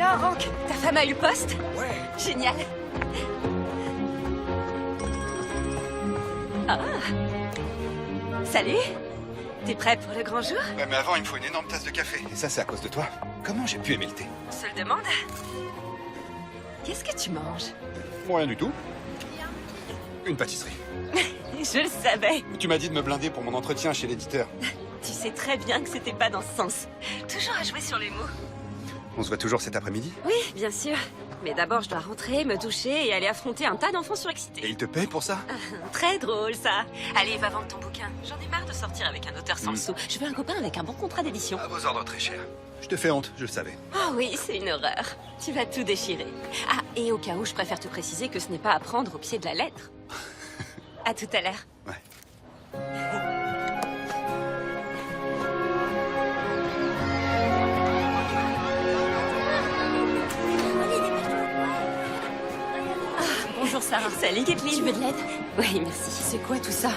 Alors, Hank, ta femme a eu le poste? Ouais. Génial. Ah. Salut. T'es prêt pour le grand jour? Ouais, mais avant, il me faut une énorme tasse de café. Et ça, c'est à cause de toi. Comment j'ai pu aimer le thé? On se le demande. Qu'est-ce que tu manges? Rien du tout. Une pâtisserie. Je le savais. Tu m'as dit de me blinder pour mon entretien chez l'éditeur. Tu sais très bien que c'était pas dans ce sens. Toujours à jouer sur les mots. On se voit toujours cet après-midi? Oui, bien sûr. Mais d'abord, je dois rentrer, me doucher et aller affronter un tas d'enfants Et surexcités. il te paye pour ça? Très drôle, ça. Allez, va vendre ton bouquin. J'en ai marre de sortir avec un auteur sans le sou. Je veux un copain avec un bon contrat d'édition. À vos ordres, très cher. Je te fais honte, je le savais. Oh oui, c'est une horreur. Tu vas tout déchirer. Ah, et au cas où, je préfère te préciser que ce n'est pas à prendre au pied de la lettre. À tout à l'heure. Ouais. Bonjour Sarah. Salut Kathleen. Tu veux de l'aide? Oui, merci. C'est quoi tout ça?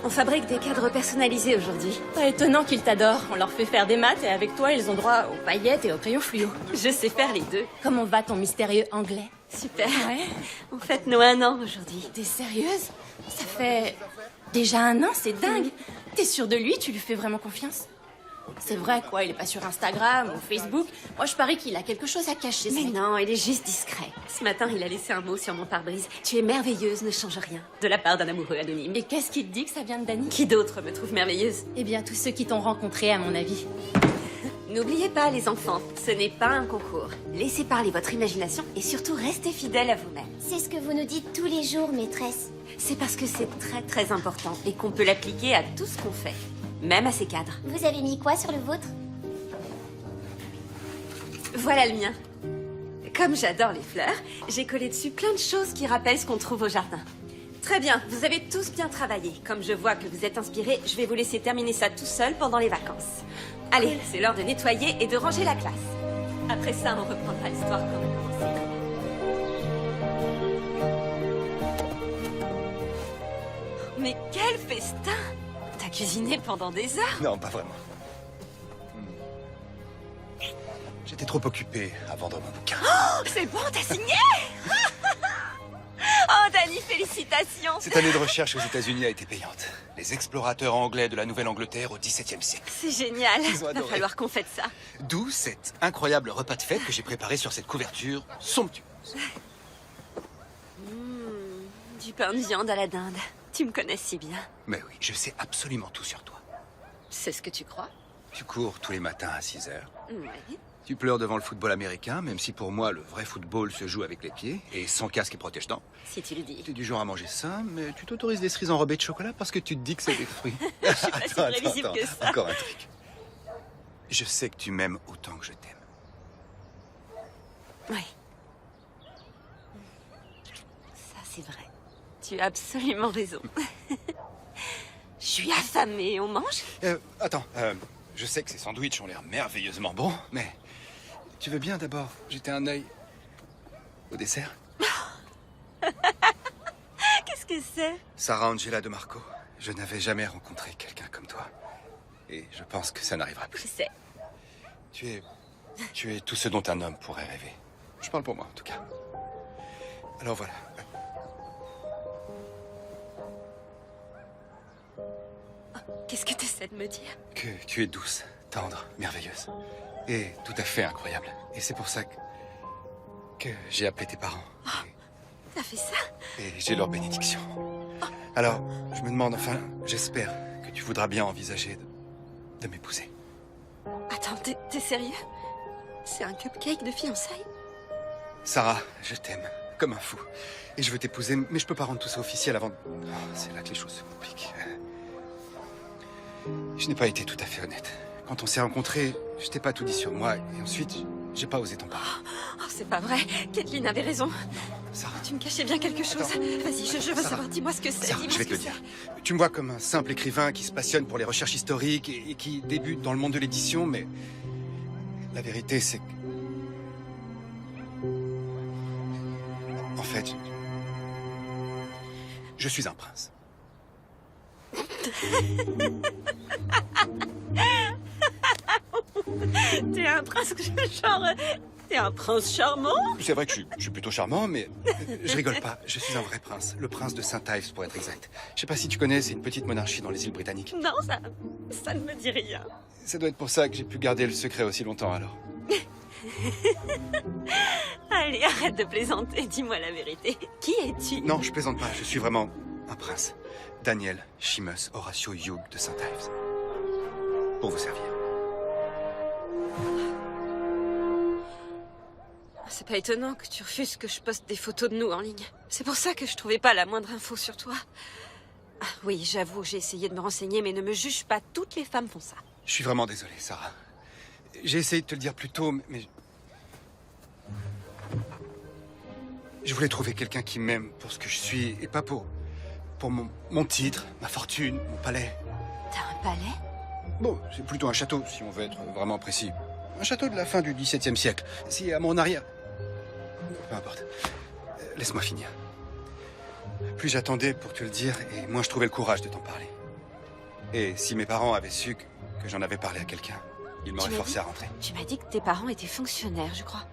On fabrique des cadres personnalisés aujourd'hui. Pas étonnant qu'ils t'adorent. On leur fait faire des maths et avec toi, ils ont droit aux paillettes et aux crayons fluo. Je sais faire les deux. Comment va ton mystérieux anglais? Super. Ouais. On fête nos 1 an aujourd'hui. T'es sérieuse? Ça fait déjà 1 an, c'est dingue. T'es sûre de lui? Tu lui fais vraiment confiance? C'est vrai quoi, il est pas sur Instagram ou Facebook. Moi, je parie qu'il a quelque chose à cacher. Mais non, il est juste discret. Ce matin, il a laissé un mot sur mon pare-brise. Tu es merveilleuse, ne change rien. De la part d'un amoureux anonyme. Et qu'est-ce qui te dit que ça vient de Dany? Qui d'autre me trouve merveilleuse? Eh bien, tous ceux qui t'ont rencontré, à mon avis. N'oubliez pas, les enfants, ce n'est pas un concours. Laissez parler votre imagination et surtout restez fidèles à vous-même. C'est ce que vous nous dites tous les jours, maîtresse. C'est parce que c'est très très important et qu'on peut l'appliquer à tout ce qu'on fait. Même à ces cadres. Vous avez mis quoi sur le vôtre? Voilà le mien. Comme j'adore les fleurs, j'ai collé dessus plein de choses qui rappellent ce qu'on trouve au jardin. Très bien, vous avez tous bien travaillé. Comme je vois que vous êtes inspirés, je vais vous laisser terminer ça tout seul pendant les vacances. Allez, c'est l'heure de nettoyer et de ranger la classe. Après ça, on reprendra l'histoire comme on a commencé. Mais quel festin! T'as cuisiné pendant des heures? Non, pas vraiment. J'étais trop occupé à vendre mon bouquin. Oh, c'est bon, t'as signé? Oh, Dany, félicitations! Cette année de recherche aux États-Unis a été payante. Les explorateurs anglais de la Nouvelle-Angleterre au XVIIe siècle. C'est génial. Ils ont Va adoré. falloir qu'on fête ça. D'où cet incroyable repas de fête que j'ai préparé sur cette couverture somptueuse. Du pain de viande à la dinde. Tu me connais si bien. Mais oui, je sais absolument tout sur toi. C'est ce que tu crois? Tu cours tous les matins à 6 heures. Oui. Tu pleures devant le football américain, même si pour moi, le vrai football se joue avec les pieds et sans casque et protège-dents. Si tu le dis. Tu es du genre à manger sain, mais tu t'autorises des cerises enrobées de chocolat parce que tu te dis que c'est des fruits. Je suis pas si prévisible que ça. Encore un truc. Je sais que tu m'aimes autant que je t'aime. Oui. Ça, c'est vrai. Tu as absolument raison. Je suis affamée. On mange? Attends, je sais que ces sandwichs ont l'air merveilleusement bons, mais tu veux bien d'abord jeter un œil au dessert? Qu'est-ce que c'est? Sarah Angela de Marco. Je n'avais jamais rencontré quelqu'un comme toi. Et je pense que ça n'arrivera Je plus. sais. Tu es tout ce dont un homme pourrait rêver. Je parle pour moi, en tout cas. Alors voilà. Qu'est-ce que tu essaies de me dire? Que tu es douce, tendre, merveilleuse. Et tout à fait incroyable. Et c'est pour ça que j'ai appelé tes parents. T'as fait ça? Et j'ai leur bénédiction. Alors, je me demande, enfin, j'espère que tu voudras bien envisager de m'épouser. Attends, t'es sérieux? C'est un cupcake de fiançailles? Sarah, je t'aime, comme un fou. Et je veux t'épouser, mais je peux pas rendre tout ça officiel avant... Oh, c'est là que les choses se compliquent. Je n'ai pas été tout à fait honnête. Quand on s'est rencontrés, je t'ai pas tout dit sur moi, et ensuite, j'ai pas osé t'en parler. Oh, c'est pas vrai. Kathleen avait raison. Sarah, Tu me cachais bien quelque chose. Attends. Vas-y, je veux Sarah. savoir. Dis-moi ce que c'est. Sarah, Dis-moi je vais ce te le que dire. c'est. Tu me vois comme un simple écrivain qui se passionne pour les recherches historiques et qui débute dans le monde de l'édition, mais la vérité, c'est que... En fait, je suis un prince. T'es un prince genre T'es un prince charmant. C'est vrai que je suis plutôt charmant, mais je rigole pas. Je suis un vrai prince. Le prince de Saint-Ives, pour être exact. Je sais pas si tu connais, c'est une petite monarchie dans les îles britanniques. Non, ça ne me dit rien. Ça doit être pour ça que j'ai pu garder le secret aussi longtemps, alors. Allez, arrête de plaisanter, dis-moi la vérité. Qui es-tu? Non, je plaisante pas. Je suis vraiment un prince. Daniel Seamus Horatio Hugh de Saint-Ives. Pour vous servir. C'est pas étonnant que tu refuses que je poste des photos de nous en ligne. C'est pour ça que je trouvais pas la moindre info sur toi. Ah, oui, j'avoue, j'ai essayé de me renseigner, mais ne me juge pas, toutes les femmes font ça. Je suis vraiment désolé, Sarah. J'ai essayé de te le dire plus tôt, mais... Je voulais trouver quelqu'un qui m'aime pour ce que je suis, et pas pour mon titre, ma fortune, mon palais. T'as un palais? Bon, c'est plutôt un château, si on veut être vraiment précis. Un château de la fin du XVIIe siècle. Si à mon arrière... Peu importe. Laisse-moi finir. Plus j'attendais pour te le dire, et moins je trouvais le courage de t'en parler. Et si mes parents avaient su que j'en avais parlé à quelqu'un, ils m'auraient forcé à rentrer. Tu m'as dit que tes parents étaient fonctionnaires, je crois.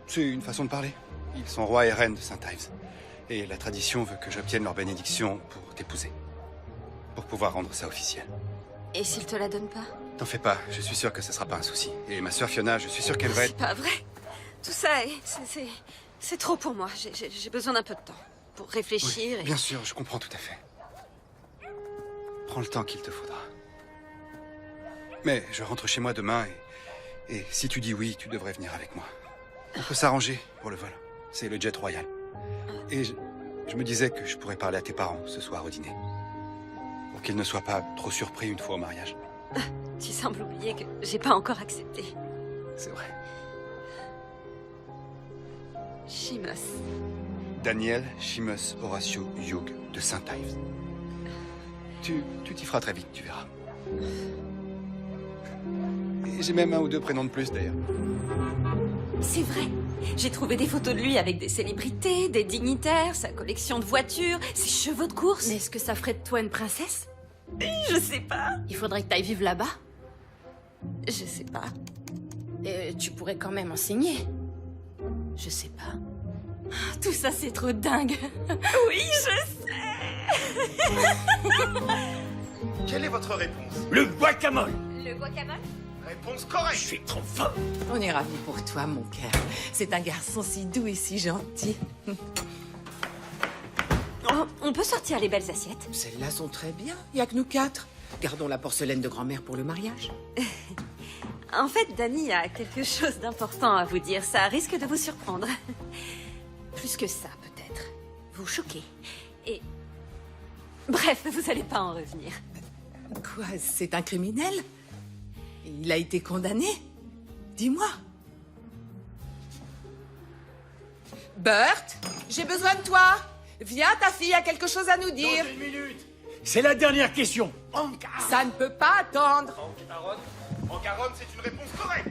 C'est une façon de parler. Ils sont rois et reines de Saint-Ives. Et la tradition veut que j'obtienne leur bénédiction pour t'épouser. Pour pouvoir rendre ça officiel. Et s'ils te la donnent pas? T'en fais pas, je suis sûr que ce sera pas un souci. Et ma sœur Fiona, je suis sûr qu'elle va C'est être... pas vrai. Tout ça, c'est trop pour moi. J'ai besoin d'un peu de temps pour réfléchir Oui, et... bien sûr, je comprends tout à fait. Prends le temps qu'il te faudra. Mais je rentre chez moi demain et si tu dis oui, tu devrais venir avec moi. On peut s'arranger pour le vol. C'est le jet royal. Et je me disais que je pourrais parler à tes parents ce soir au dîner. Pour qu'ils ne soient pas trop surpris une fois au mariage. Tu sembles oublier que j'ai pas encore accepté. C'est vrai. Seamus. Daniel Seamus Horatio Hugh de Saint-Ives. Tu t'y feras très vite, tu verras. Et j'ai même un ou deux prénoms de plus, d'ailleurs. C'est vrai. J'ai trouvé des photos de lui avec des célébrités, des dignitaires, sa collection de voitures, ses chevaux de course. Mais est-ce que ça ferait de toi une princesse? Je sais pas. Il faudrait que t'ailles vivre là-bas. Je sais pas. Tu pourrais quand même enseigner. Je sais pas. Tout ça, c'est trop dingue. Oui, je sais. Quelle est votre réponse? Le guacamole. Le guacamole? Réponse Je correcte. suis trop fort. On est ravis pour toi, mon cœur. C'est un garçon si doux et si gentil. Oh, on peut sortir les belles assiettes? Celles-là sont très bien. Il n'y a que nous 4. Gardons la porcelaine de grand-mère pour le mariage. En fait, Dani a quelque chose d'important à vous dire. Ça risque de vous surprendre. Plus que ça, peut-être. Vous choquer. Et... Bref, vous allez pas en revenir. Quoi, c'est un criminel? Il a été condamné? Dis-moi. Bert, j'ai besoin de toi. Viens, ta fille a quelque chose à nous dire. Dans une minute. C'est la dernière question. Ça ne peut pas attendre. En Garonne, c'est une réponse correcte.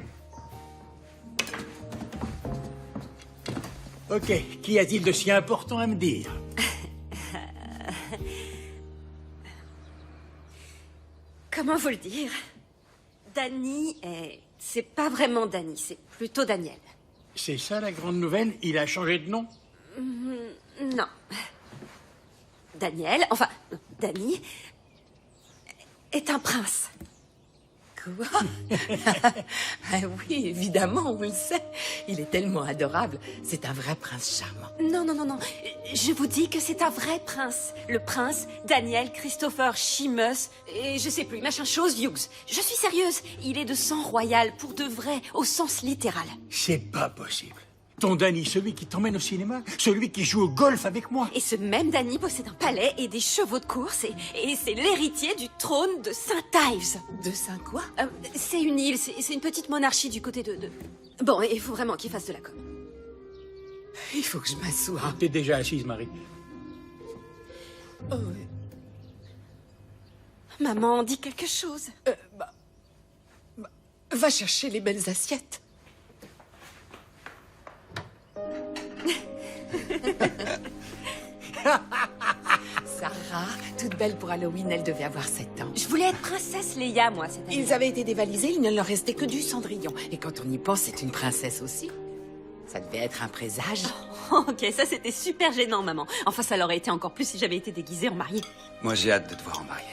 Ok, qu'y a-t-il de si important à me dire? Comment vous le dire? Dani est... C'est pas vraiment Dani, c'est plutôt Daniel. C'est ça la grande nouvelle? Il a changé de nom? Non. Daniel, enfin, Dani, est un prince. Quoi? Ah oui, évidemment, on le sait. Il est tellement adorable. C'est un vrai prince charmant. Non, non, non, non. Je vous dis que c'est un vrai prince. Le prince Daniel Christopher Seamus et je sais plus, machin chose Hughes. Je suis sérieuse. Il est de sang royal, pour de vrai, au sens littéral. C'est pas possible. Ton Danny, celui qui t'emmène au cinéma? Celui qui joue au golf avec moi? Et ce même Dani possède un palais et des chevaux de course et c'est l'héritier du trône de Saint-Ives. De Saint quoi? C'est une île, c'est une petite monarchie du côté de... Bon, il faut vraiment qu'il fasse de la com. Il faut que je m'assoie. T'es déjà assise, Marie. Oh, oui. Maman dit quelque chose. Va chercher les belles assiettes. Sarah, toute belle pour Halloween, elle devait avoir 7 ans. Je voulais être princesse Leia, moi, cette année. Ils avaient été dévalisés, il ne leur restait que du cendrillon. Et quand on y pense, c'est une princesse aussi. Ça devait être un présage. Ok, ça c'était super gênant, maman. Enfin, ça l'aurait été encore plus si j'avais été déguisée en mariée. Moi, j'ai hâte de te voir en mariée.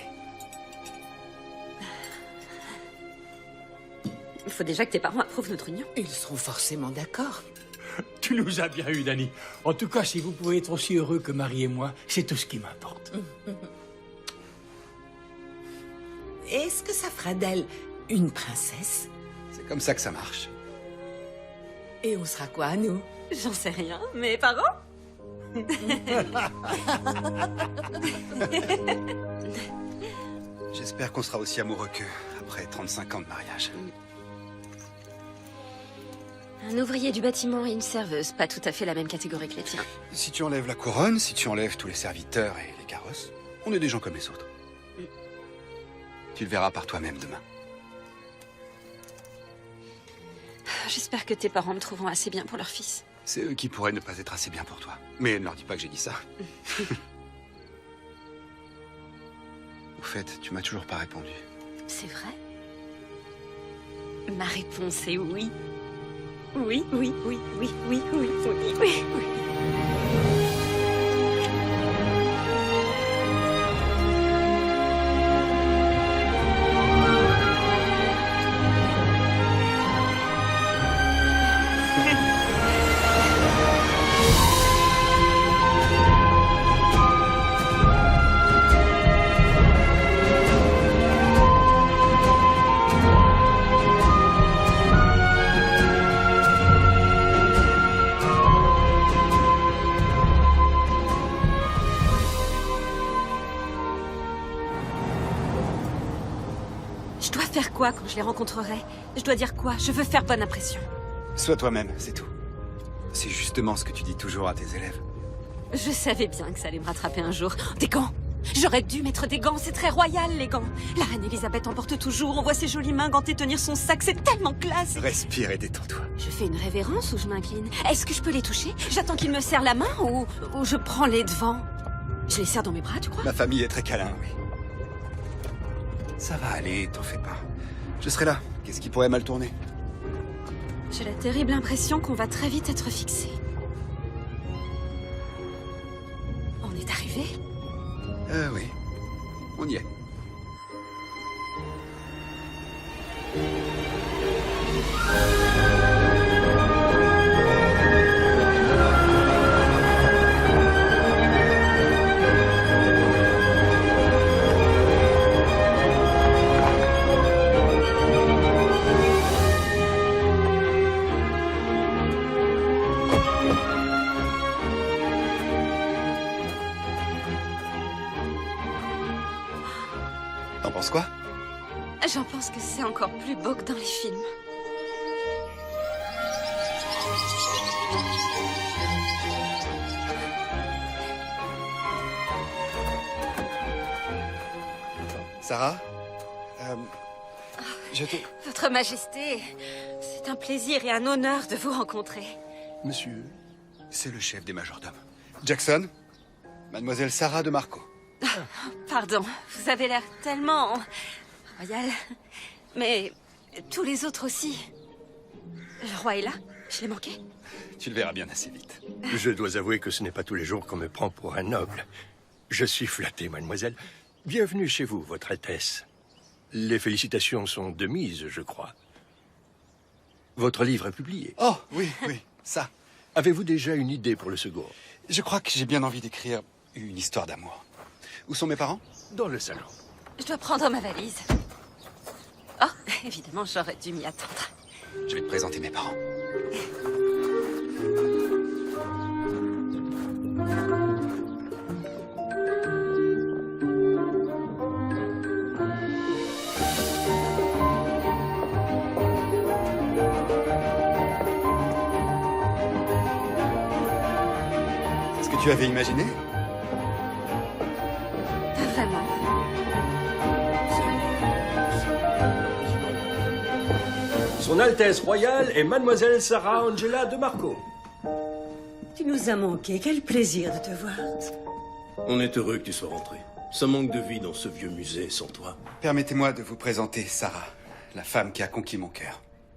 Il faut déjà que tes parents approuvent notre union. Ils seront forcément d'accord. Tu nous as bien eu, Dani. En tout cas, si vous pouvez être aussi heureux que Marie et moi, c'est tout ce qui m'importe. Est-ce que ça fera d'elle une princesse? C'est comme ça que ça marche. Et on sera quoi, nous? J'en sais rien. Mes parents? J'espère qu'on sera aussi amoureux qu'eux après 35 ans de mariage. Un ouvrier du bâtiment et une serveuse, pas tout à fait la même catégorie que les tiens. Si tu enlèves la couronne, si tu enlèves tous les serviteurs et les carrosses, on est des gens comme les autres. Tu le verras par toi-même demain. J'espère que tes parents me trouveront assez bien pour leur fils. C'est eux qui pourraient ne pas être assez bien pour toi. Mais ne leur dis pas que j'ai dit ça. Au fait, tu m'as toujours pas répondu. C'est vrai? Ma réponse est oui. Oui, oui, oui, oui, oui, oui, oui, oui, oui. Je dois faire quoi quand je les rencontrerai? Je dois dire quoi? Je veux faire bonne impression. Sois toi-même, c'est tout. C'est justement ce que tu dis toujours à tes élèves. Je savais bien que ça allait me rattraper un jour. Des gants! J'aurais dû mettre des gants, c'est très royal, les gants. La reine Elisabeth en porte toujours, on voit ses jolies mains gantées tenir son sac, c'est tellement classe. Respire et détends-toi. Je fais une révérence ou je m'incline? Est-ce que je peux les toucher? J'attends qu'ils me serrent la main ou je prends les devants? Je les serre dans mes bras, tu crois? Ma famille est très câlin, oui. Ça va aller, t'en fais pas. Je serai là. Qu'est-ce qui pourrait mal tourner? J'ai la terrible impression qu'on va très vite être fixés. On est arrivé? Oui. On y est. T'en penses quoi? J'en pense que c'est encore plus beau que dans les films. Sarah? Votre Majesté, c'est un plaisir et un honneur de vous rencontrer. Monsieur? C'est le chef des majordomes. Jackson? Mademoiselle Sarah de Marco. Pardon, vous avez l'air tellement royal. Mais tous les autres aussi. Le roi est là? Je l'ai manqué? Tu le verras bien assez vite. Je dois avouer que ce n'est pas tous les jours qu'on me prend pour un noble. Je suis flatté, mademoiselle. Bienvenue chez vous, votre Altesse. Les félicitations sont de mise, je crois. Votre livre est publié. Oh, oui, oui, ça. Avez-vous déjà une idée pour le second? Je crois que j'ai bien envie d'écrire une histoire d'amour. Où sont mes parents? Dans le salon. Je dois prendre ma valise. Oh, évidemment, j'aurais dû m'y attendre. Je vais te présenter mes parents. C'est ce que tu avais imaginé? Pas vraiment. Son Altesse Royale est Mademoiselle Sarah Angela de Marco. Tu nous as manqué, quel plaisir de te voir. On est heureux que tu sois rentré. Ça manque de vie dans ce vieux musée sans toi. Permettez-moi de vous présenter Sarah, la femme qui a conquis mon cœur.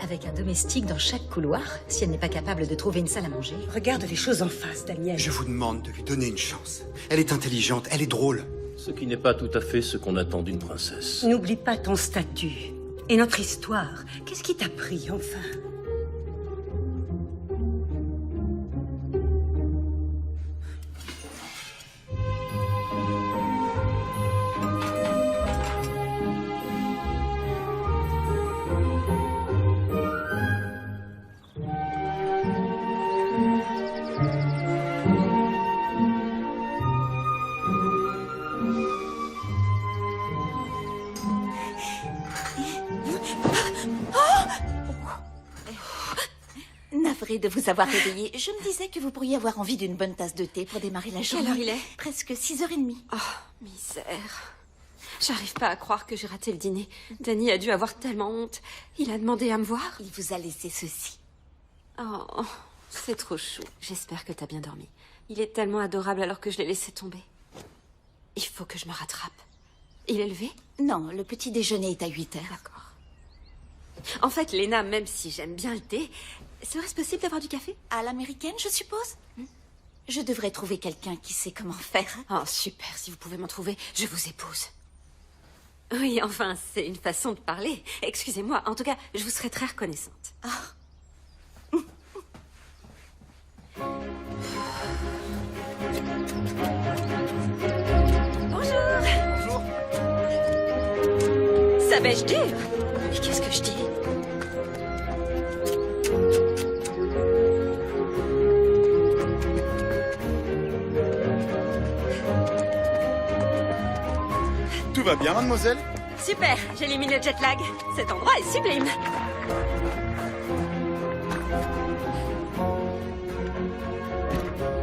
Avec un domestique dans chaque couloir, si elle n'est pas capable de trouver une salle à manger. Regarde les choses en face, Daniel. Je vous demande de lui donner une chance. Elle est intelligente, elle est drôle. Ce qui n'est pas tout à fait ce qu'on attend d'une princesse. N'oublie pas ton statut. Et notre histoire. Qu'est-ce qui t'a pris, enfin? Navrée de vous avoir réveillé. Je me disais que vous pourriez avoir envie d'une bonne tasse de thé pour démarrer la journée. Quelle heure il est? Presque 6h30. Oh, misère. J'arrive pas à croire que j'ai raté le dîner. Danny a dû avoir tellement honte. Il a demandé à me voir. Il vous a laissé ceci. Oh, c'est trop chou. J'espère que t'as bien dormi. Il est tellement adorable alors que je l'ai laissé tomber. Il faut que je me rattrape. Il est levé? Non, le petit déjeuner est à 8h. D'accord. En fait, Léna, même si j'aime bien le thé, serait-ce possible d'avoir du café? À l'américaine, je suppose? Je devrais trouver quelqu'un qui sait comment faire. Oh, super. Si vous pouvez m'en trouver, je vous épouse. Oui, enfin, c'est une façon de parler. Excusez-moi. En tout cas, je vous serais très reconnaissante. Bonjour. Bonjour. Ça bêche dur. Mais qu'est-ce que je dis? Tout va bien, mademoiselle? Super, j'élimine le jet lag. Cet endroit est sublime.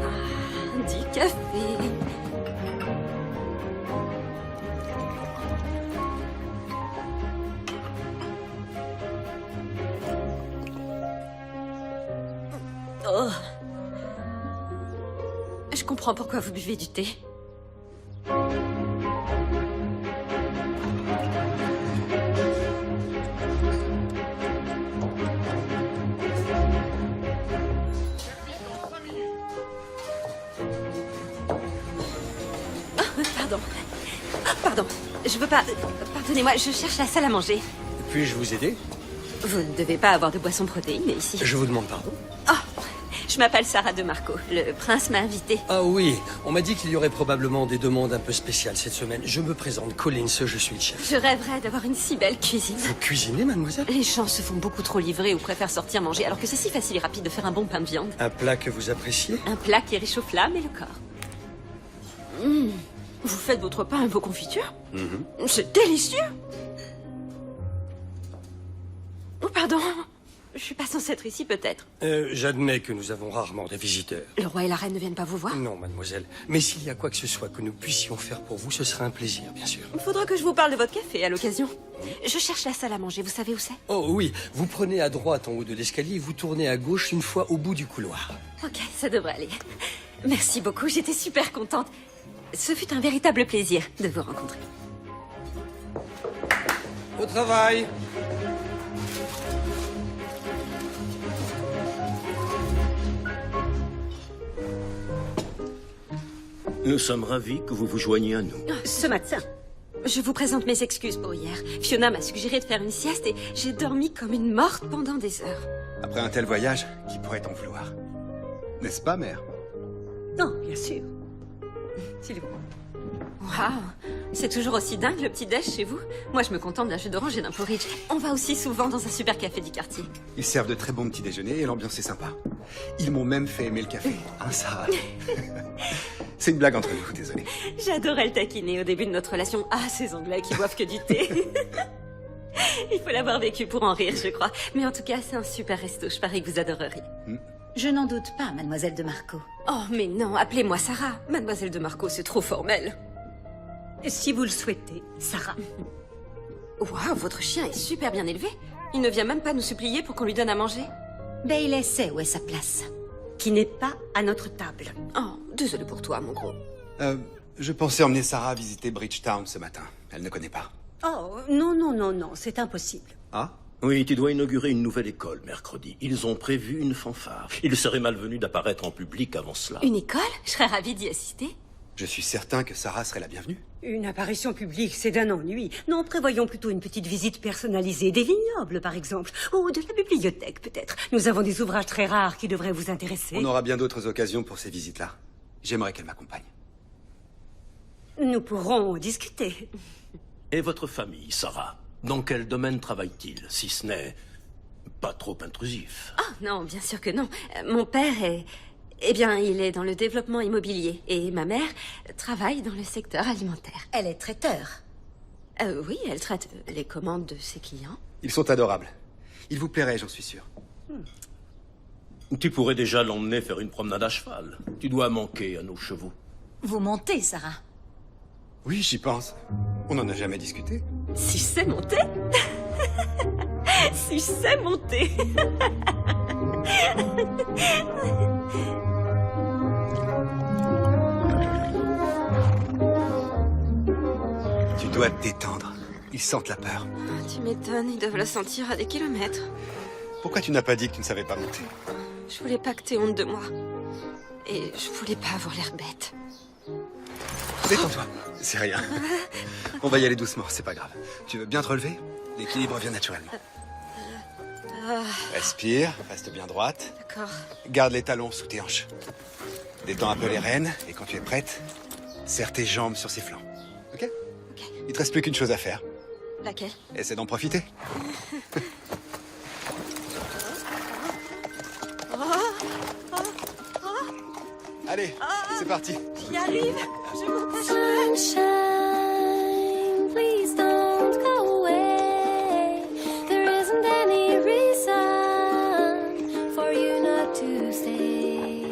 Ah, du café. Oh. Je comprends pourquoi vous buvez du thé. Pardon, je veux pas... Pardonnez-moi, je cherche la salle à manger. Puis-je vous aider? Vous ne devez pas avoir de boisson protéinée ici. Je vous demande pardon? Oh, je m'appelle Sarah de Marco. Le prince m'a invitée. Ah oui, on m'a dit qu'il y aurait probablement des demandes un peu spéciales cette semaine. Je me présente, Collins, je suis le chef. Je rêverais d'avoir une si belle cuisine. Vous cuisinez, mademoiselle? Les gens se font beaucoup trop livrer ou préfèrent sortir manger, alors que c'est si facile et rapide de faire un bon pain de viande. Un plat que vous appréciez? Un plat qui réchauffe l'âme et le corps. Vous faites votre pain et vos confitures? C'est délicieux! Oh, pardon. Je suis pas censée être ici, peut-être. J'admets que nous avons rarement des visiteurs. Le roi et la reine ne viennent pas vous voir? Non, mademoiselle. Mais s'il y a quoi que ce soit que nous puissions faire pour vous, ce serait un plaisir, bien sûr. Il faudra que je vous parle de votre café à l'occasion. Je cherche la salle à manger, vous savez où c'est? Oh oui, vous prenez à droite en haut de l'escalier, vous tournez à gauche une fois au bout du couloir. Ok, ça devrait aller. Merci beaucoup, j'étais super contente. Ce fut un véritable plaisir de vous rencontrer. Au travail! Nous sommes ravis que vous vous joigniez à nous. Ce matin. Je vous présente mes excuses pour hier. Fiona m'a suggéré de faire une sieste et j'ai dormi comme une morte pendant des heures. Après un tel voyage, qui pourrait t'en vouloir? N'est-ce pas, mère? Non, bien sûr. S'il vous plaît. Waouh, c'est toujours aussi dingue le petit déj chez vous. Moi, je me contente d'un jus d'orange et d'un porridge. On va aussi souvent dans un super café du quartier. Ils servent de très bons petits déjeuners et l'ambiance est sympa. Ils m'ont même fait aimer le café. Hein, Sarah? C'est une blague entre nous, désolé. J'adorais le taquiner au début de notre relation. Ah, ces Anglais qui boivent que du thé. Il faut l'avoir vécu pour en rire, je crois. Mais en tout cas, c'est un super resto. Je parie que vous adoreriez. Je n'en doute pas, mademoiselle de Marco. Oh, mais non, appelez-moi Sarah. Mademoiselle de Marco, c'est trop formel. Si vous le souhaitez, Sarah. Waouh, votre chien est super bien élevé. Il ne vient même pas nous supplier pour qu'on lui donne à manger. Bailey sait où est sa place. Qui n'est pas à notre table. Oh, désolé pour toi, mon gros. Je pensais emmener Sarah visiter Bridgetown ce matin. Elle ne connaît pas. Oh, non, non, non, non, c'est impossible. Ah? Oui, tu dois inaugurer une nouvelle école mercredi. Ils ont prévu une fanfare. Il serait malvenu d'apparaître en public avant cela. Une école? Je serais ravie d'y assister. Je suis certain que Sarah serait la bienvenue. Une apparition publique, c'est d'un ennui. Non, prévoyons plutôt une petite visite personnalisée des vignobles, par exemple. Ou de la bibliothèque, peut-être. Nous avons des ouvrages très rares qui devraient vous intéresser. On aura bien d'autres occasions pour ces visites-là. J'aimerais qu'elle m'accompagne. Nous pourrons discuter. Et votre famille, Sarah? Dans quel domaine travaille-t-il, si ce n'est pas trop intrusif? Oh non, bien sûr que non. Mon père est... Eh bien, il est dans le développement immobilier. Et ma mère travaille dans le secteur alimentaire. Elle est traiteur. Oui, elle traite les commandes de ses clients. Ils sont adorables. Ils vous plairaient, j'en suis sûr. Tu pourrais déjà l'emmener faire une promenade à cheval. Tu dois manquer à nos chevaux. Vous montez, Sarah? Oui, j'y pense. On n'en a jamais discuté. Si je sais monter. Si je sais monter. Tu dois te détendre. Ils sentent la peur. Tu m'étonnes, ils doivent la sentir à des kilomètres. Pourquoi tu n'as pas dit que tu ne savais pas monter? Je voulais pas que t'aies honte de moi. Et je voulais pas avoir l'air bête. Détends-toi. C'est rien. On va y aller doucement, c'est pas grave. Tu veux bien te relever? L'équilibre vient naturellement. Respire, reste bien droite. D'accord. Garde les talons sous tes hanches. Détends un peu les rênes et quand tu es prête, serre tes jambes sur ses flancs. Ok? Il te reste plus qu'une chose à faire. Laquelle? Essaie d'en profiter. Allez, c'est parti. J'y arrive. Je monte. Sunshine, please don't go away. There isn't any reason for you not to stay.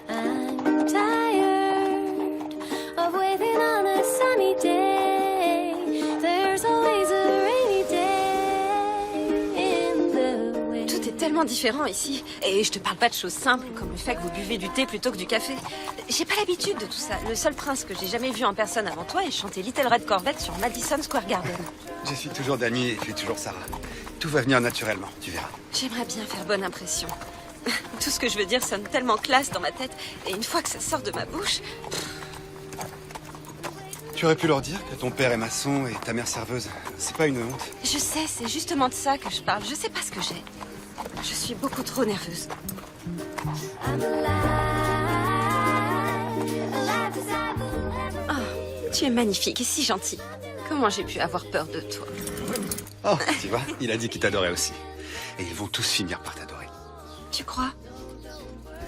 I'm tired of waiting on a sunny day. There's always a rainy day in the way. Tout est tellement différent ici. Et je te parle pas de choses simples comme le fait que vous buvez du thé plutôt que du café. J'ai pas l'habitude de tout ça. Le seul prince que j'ai jamais vu en personne avant toi est chanter Little Red Corvette sur Madison Square Garden. Je suis toujours Dany et tu es toujours Sarah. Tout va venir naturellement, tu verras. J'aimerais bien faire bonne impression. Tout ce que je veux dire sonne tellement classe dans ma tête. Et une fois que ça sort de ma bouche... Tu aurais pu leur dire que ton père est maçon et ta mère serveuse. C'est pas une honte. Je sais, c'est justement de ça que je parle. Je sais pas ce que j'ai. Je suis beaucoup trop nerveuse. Oh, tu es magnifique et si gentil. Comment j'ai pu avoir peur de toi? Oh, tu vois, il a dit qu'il t'adorait aussi. Et ils vont tous finir par t'adorer. Tu crois?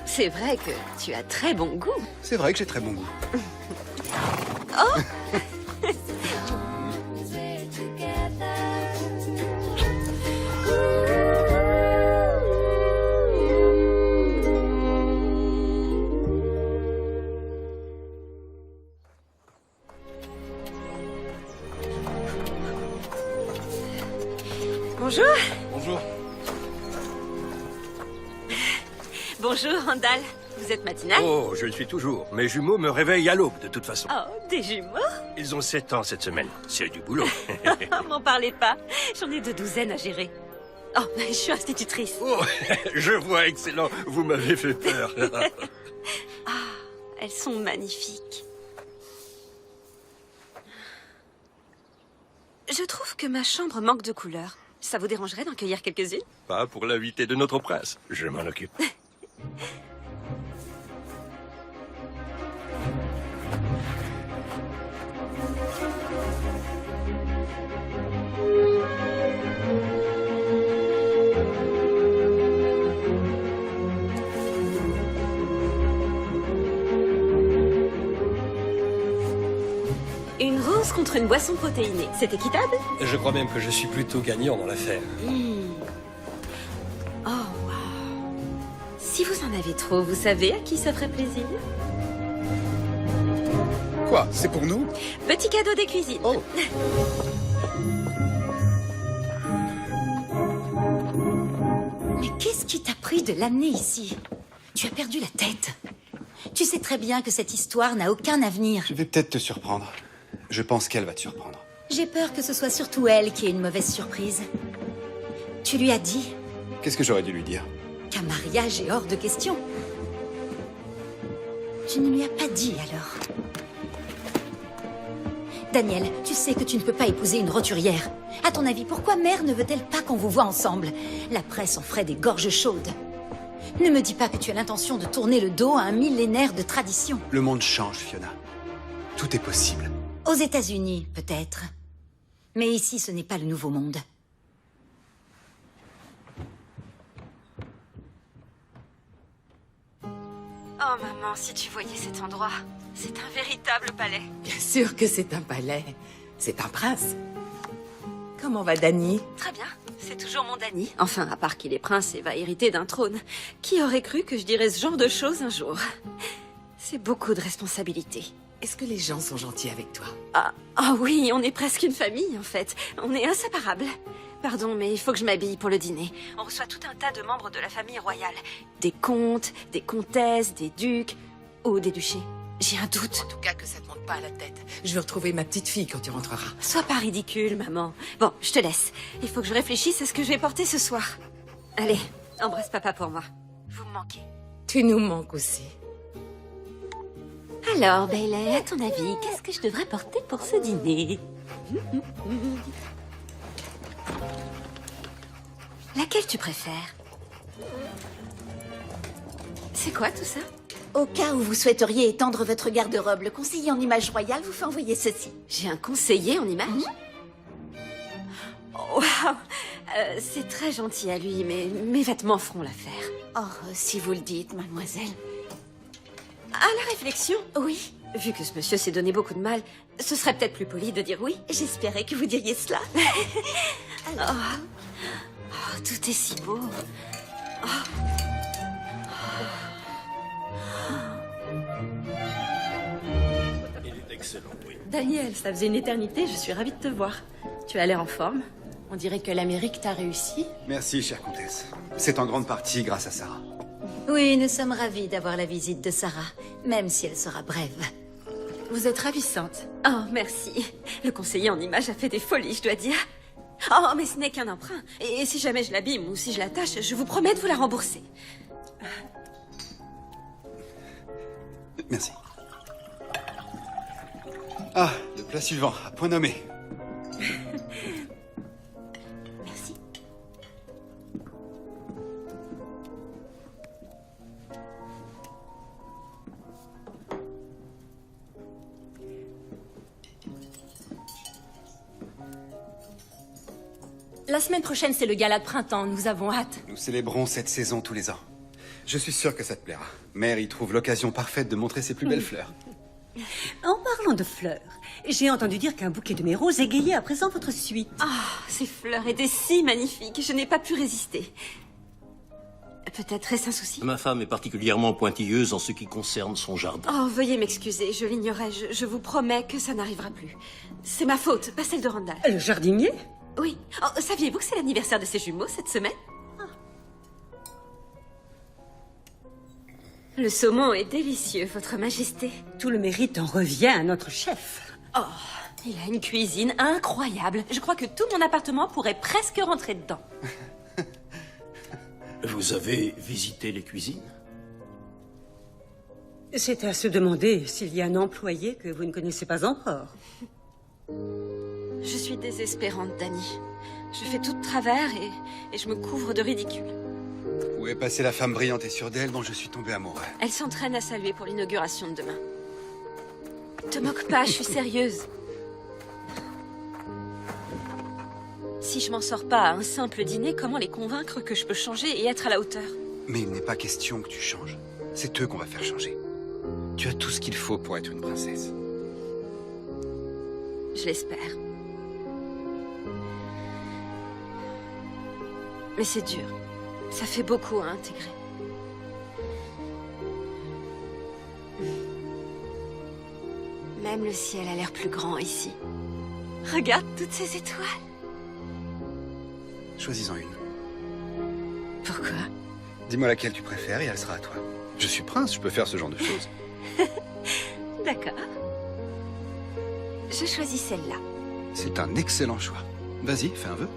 C'est vrai que tu as très bon goût. C'est vrai que j'ai très bon goût. Oh! Bonjour. Bonjour. Bonjour, Randall. Vous êtes matinal? Oh, je le suis toujours. Mes jumeaux me réveillent à l'aube, de toute façon. Oh, des jumeaux? Ils ont 7 ans cette semaine. C'est du boulot. M'en parlez pas. J'en ai 2 à gérer. Oh, je suis institutrice. Oh, je vois, excellent. Vous m'avez fait peur. Ah, elles sont magnifiques. Je trouve que ma chambre manque de couleurs. Ça vous dérangerait d'en cueillir quelques-unes? Pas pour l'invité de notre prince. Je m'en occupe. Une rose contre une boisson protéinée. C'est équitable? Je crois même que je suis plutôt gagnant dans l'affaire. Oh, wow. Si vous en avez trop, vous savez à qui ça ferait plaisir? Quoi? C'est pour nous? Petit cadeau des cuisines. Oh. Mais qu'est-ce qui t'a pris de l'amener ici? Tu as perdu la tête. Tu sais très bien que cette histoire n'a aucun avenir. Je vais peut-être te surprendre. Je pense qu'elle va te surprendre. J'ai peur que ce soit surtout elle qui ait une mauvaise surprise. Tu lui as dit Qu'est-ce que j'aurais dû lui dire? qu'un mariage est hors de question. Tu ne lui as pas dit alors. Daniel, tu sais que tu ne peux pas épouser une roturière. À ton avis, pourquoi mère ne veut-elle pas qu'on vous voie ensemble? La presse en ferait des gorges chaudes. Ne me dis pas que tu as l'intention de tourner le dos à un millénaire de tradition. Le monde change, Fiona. Tout est possible. Aux États-Unis, peut-être. Mais ici, ce n'est pas le nouveau monde. Oh maman, si tu voyais cet endroit, c'est un véritable palais. Bien sûr que c'est un palais. C'est un prince. Comment va Dany? Très bien, c'est toujours mon Dany. Enfin, à part qu'il est prince et va hériter d'un trône. Qui aurait cru que je dirais ce genre de choses un jour? C'est beaucoup de responsabilités. Est-ce que les gens sont gentils avec toi? Ah oui, on est presque une famille en fait. On est inséparables. Pardon, mais il faut que je m'habille pour le dîner. On reçoit tout un tas de membres de la famille royale. Des comtes, des comtesses, des ducs ou des duchés. J'ai un doute. En tout cas, que ça te monte pas à la tête. Je vais retrouver ma petite fille quand tu rentreras. Sois pas ridicule, maman. Bon, je te laisse. Il faut que je réfléchisse à ce que je vais porter ce soir. Allez, embrasse papa pour moi. Vous me manquez. Tu nous manques aussi. Alors, Bailey, à ton avis, qu'est-ce que je devrais porter pour ce dîner? Laquelle tu préfères? C'est quoi tout ça? Au cas où vous souhaiteriez étendre votre garde-robe, le conseiller en images royales vous fait envoyer ceci. J'ai un conseiller en images? Waouh! C'est très gentil à lui, mais mes vêtements feront l'affaire. Oh, si vous le dites, mademoiselle. À la réflexion, Oui, vu que ce monsieur s'est donné beaucoup de mal, ce serait peut-être plus poli de dire oui. j'espérais que vous diriez cela. Oh, tout est si beau. Il est excellent, oui. Daniel, ça faisait une éternité, je suis ravie de te voir. Tu as l'air en forme. On dirait que l'Amérique t'a réussi. Merci, chère comtesse. C'est en grande partie grâce à Sarah. Oui, nous sommes ravis d'avoir la visite de Sarah, même si elle sera brève. Vous êtes ravissante. Oh, merci. Le conseiller en images a fait des folies, je dois dire. Oh, mais ce n'est qu'un emprunt. Et si jamais je l'abîme ou si je l'attache, je vous promets de vous la rembourser. Merci. Ah, le plat suivant, à point nommé. Merci. La semaine prochaine, c'est le gala de printemps. Nous avons hâte. Nous célébrons cette saison tous les ans. Je suis sûr que ça te plaira. Mère y trouve l'occasion parfaite de montrer ses plus belles fleurs. En parlant de fleurs, j'ai entendu dire qu'un bouquet de mes roses égayait à présent votre suite. Ah, ces fleurs étaient si magnifiques, je n'ai pas pu résister. Peut-être est-ce un souci? Ma femme est particulièrement pointilleuse en ce qui concerne son jardin. Oh, veuillez m'excuser, je l'ignorais. Je vous promets que ça n'arrivera plus. C'est ma faute, pas celle de Randall. Le jardinier? Oui. Oh, saviez-vous que c'est l'anniversaire de ses jumeaux cette semaine? Le saumon est délicieux, Votre Majesté. Tout le mérite en revient à notre chef. Oh, il a une cuisine incroyable. Je crois que tout mon appartement pourrait presque rentrer dedans. Vous avez visité les cuisines? C'est à se demander s'il y a un employé que vous ne connaissez pas encore. Je suis désespérante, Dany. Je fais tout de travers et je me couvre de ridicule. Où est passée la femme brillante et sûre d'elle dont je suis tombé amoureux? Elle s'entraîne à saluer pour l'inauguration de demain. Te moque pas, je suis sérieuse. Si je m'en sors pas à un simple dîner, comment les convaincre que je peux changer et être à la hauteur? Mais il n'est pas question que tu changes. C'est eux qu'on va faire changer. Tu as tout ce qu'il faut pour être une princesse. Je l'espère. Mais c'est dur. Ça fait beaucoup à intégrer. Même le ciel a l'air plus grand ici. Regarde toutes ces étoiles. Choisis-en une. Pourquoi? Dis-moi laquelle tu préfères et elle sera à toi. Je suis prince, je peux faire ce genre de choses. D'accord. Je choisis celle-là. C'est un excellent choix. Vas-y, fais un vœu.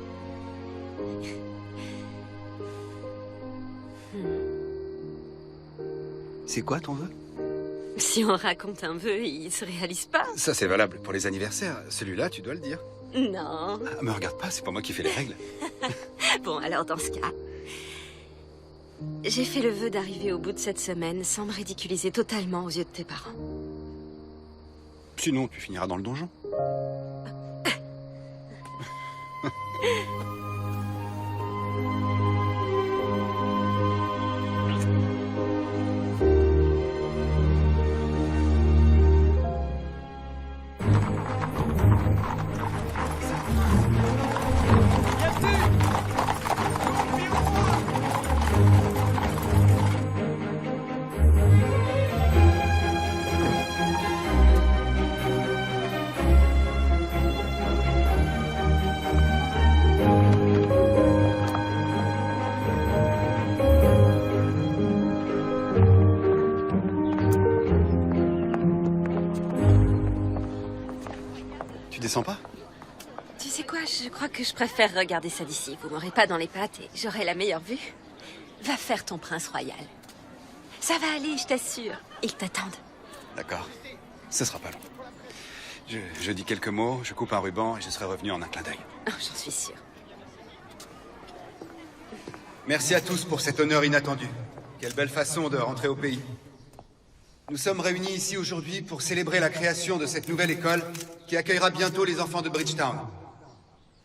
C'est quoi ton vœu? Si on raconte un vœu, il se réalise pas. Ça, c'est valable pour les anniversaires. Celui-là, tu dois le dire. Non. Ah, me regarde pas, c'est pas moi qui fais les règles. Bon, alors dans ce cas, j'ai fait le vœu d'arriver au bout de cette semaine sans me ridiculiser totalement aux yeux de tes parents. Sinon, tu finiras dans le donjon. Tu descends pas? Tu sais quoi, je crois que je préfère regarder ça d'ici. Vous m'aurez pas dans les pattes et j'aurai la meilleure vue. Va faire ton prince royal. Ça va aller, je t'assure. Ils t'attendent. D'accord. Ce sera pas long. Je dis quelques mots, je coupe un ruban et je serai revenu en un clin d'œil. Oh, j'en suis sûre. Merci à tous pour cet honneur inattendu. Quelle belle façon de rentrer au pays. Nous sommes réunis ici aujourd'hui pour célébrer la création de cette nouvelle école qui accueillera bientôt les enfants de Bridgetown.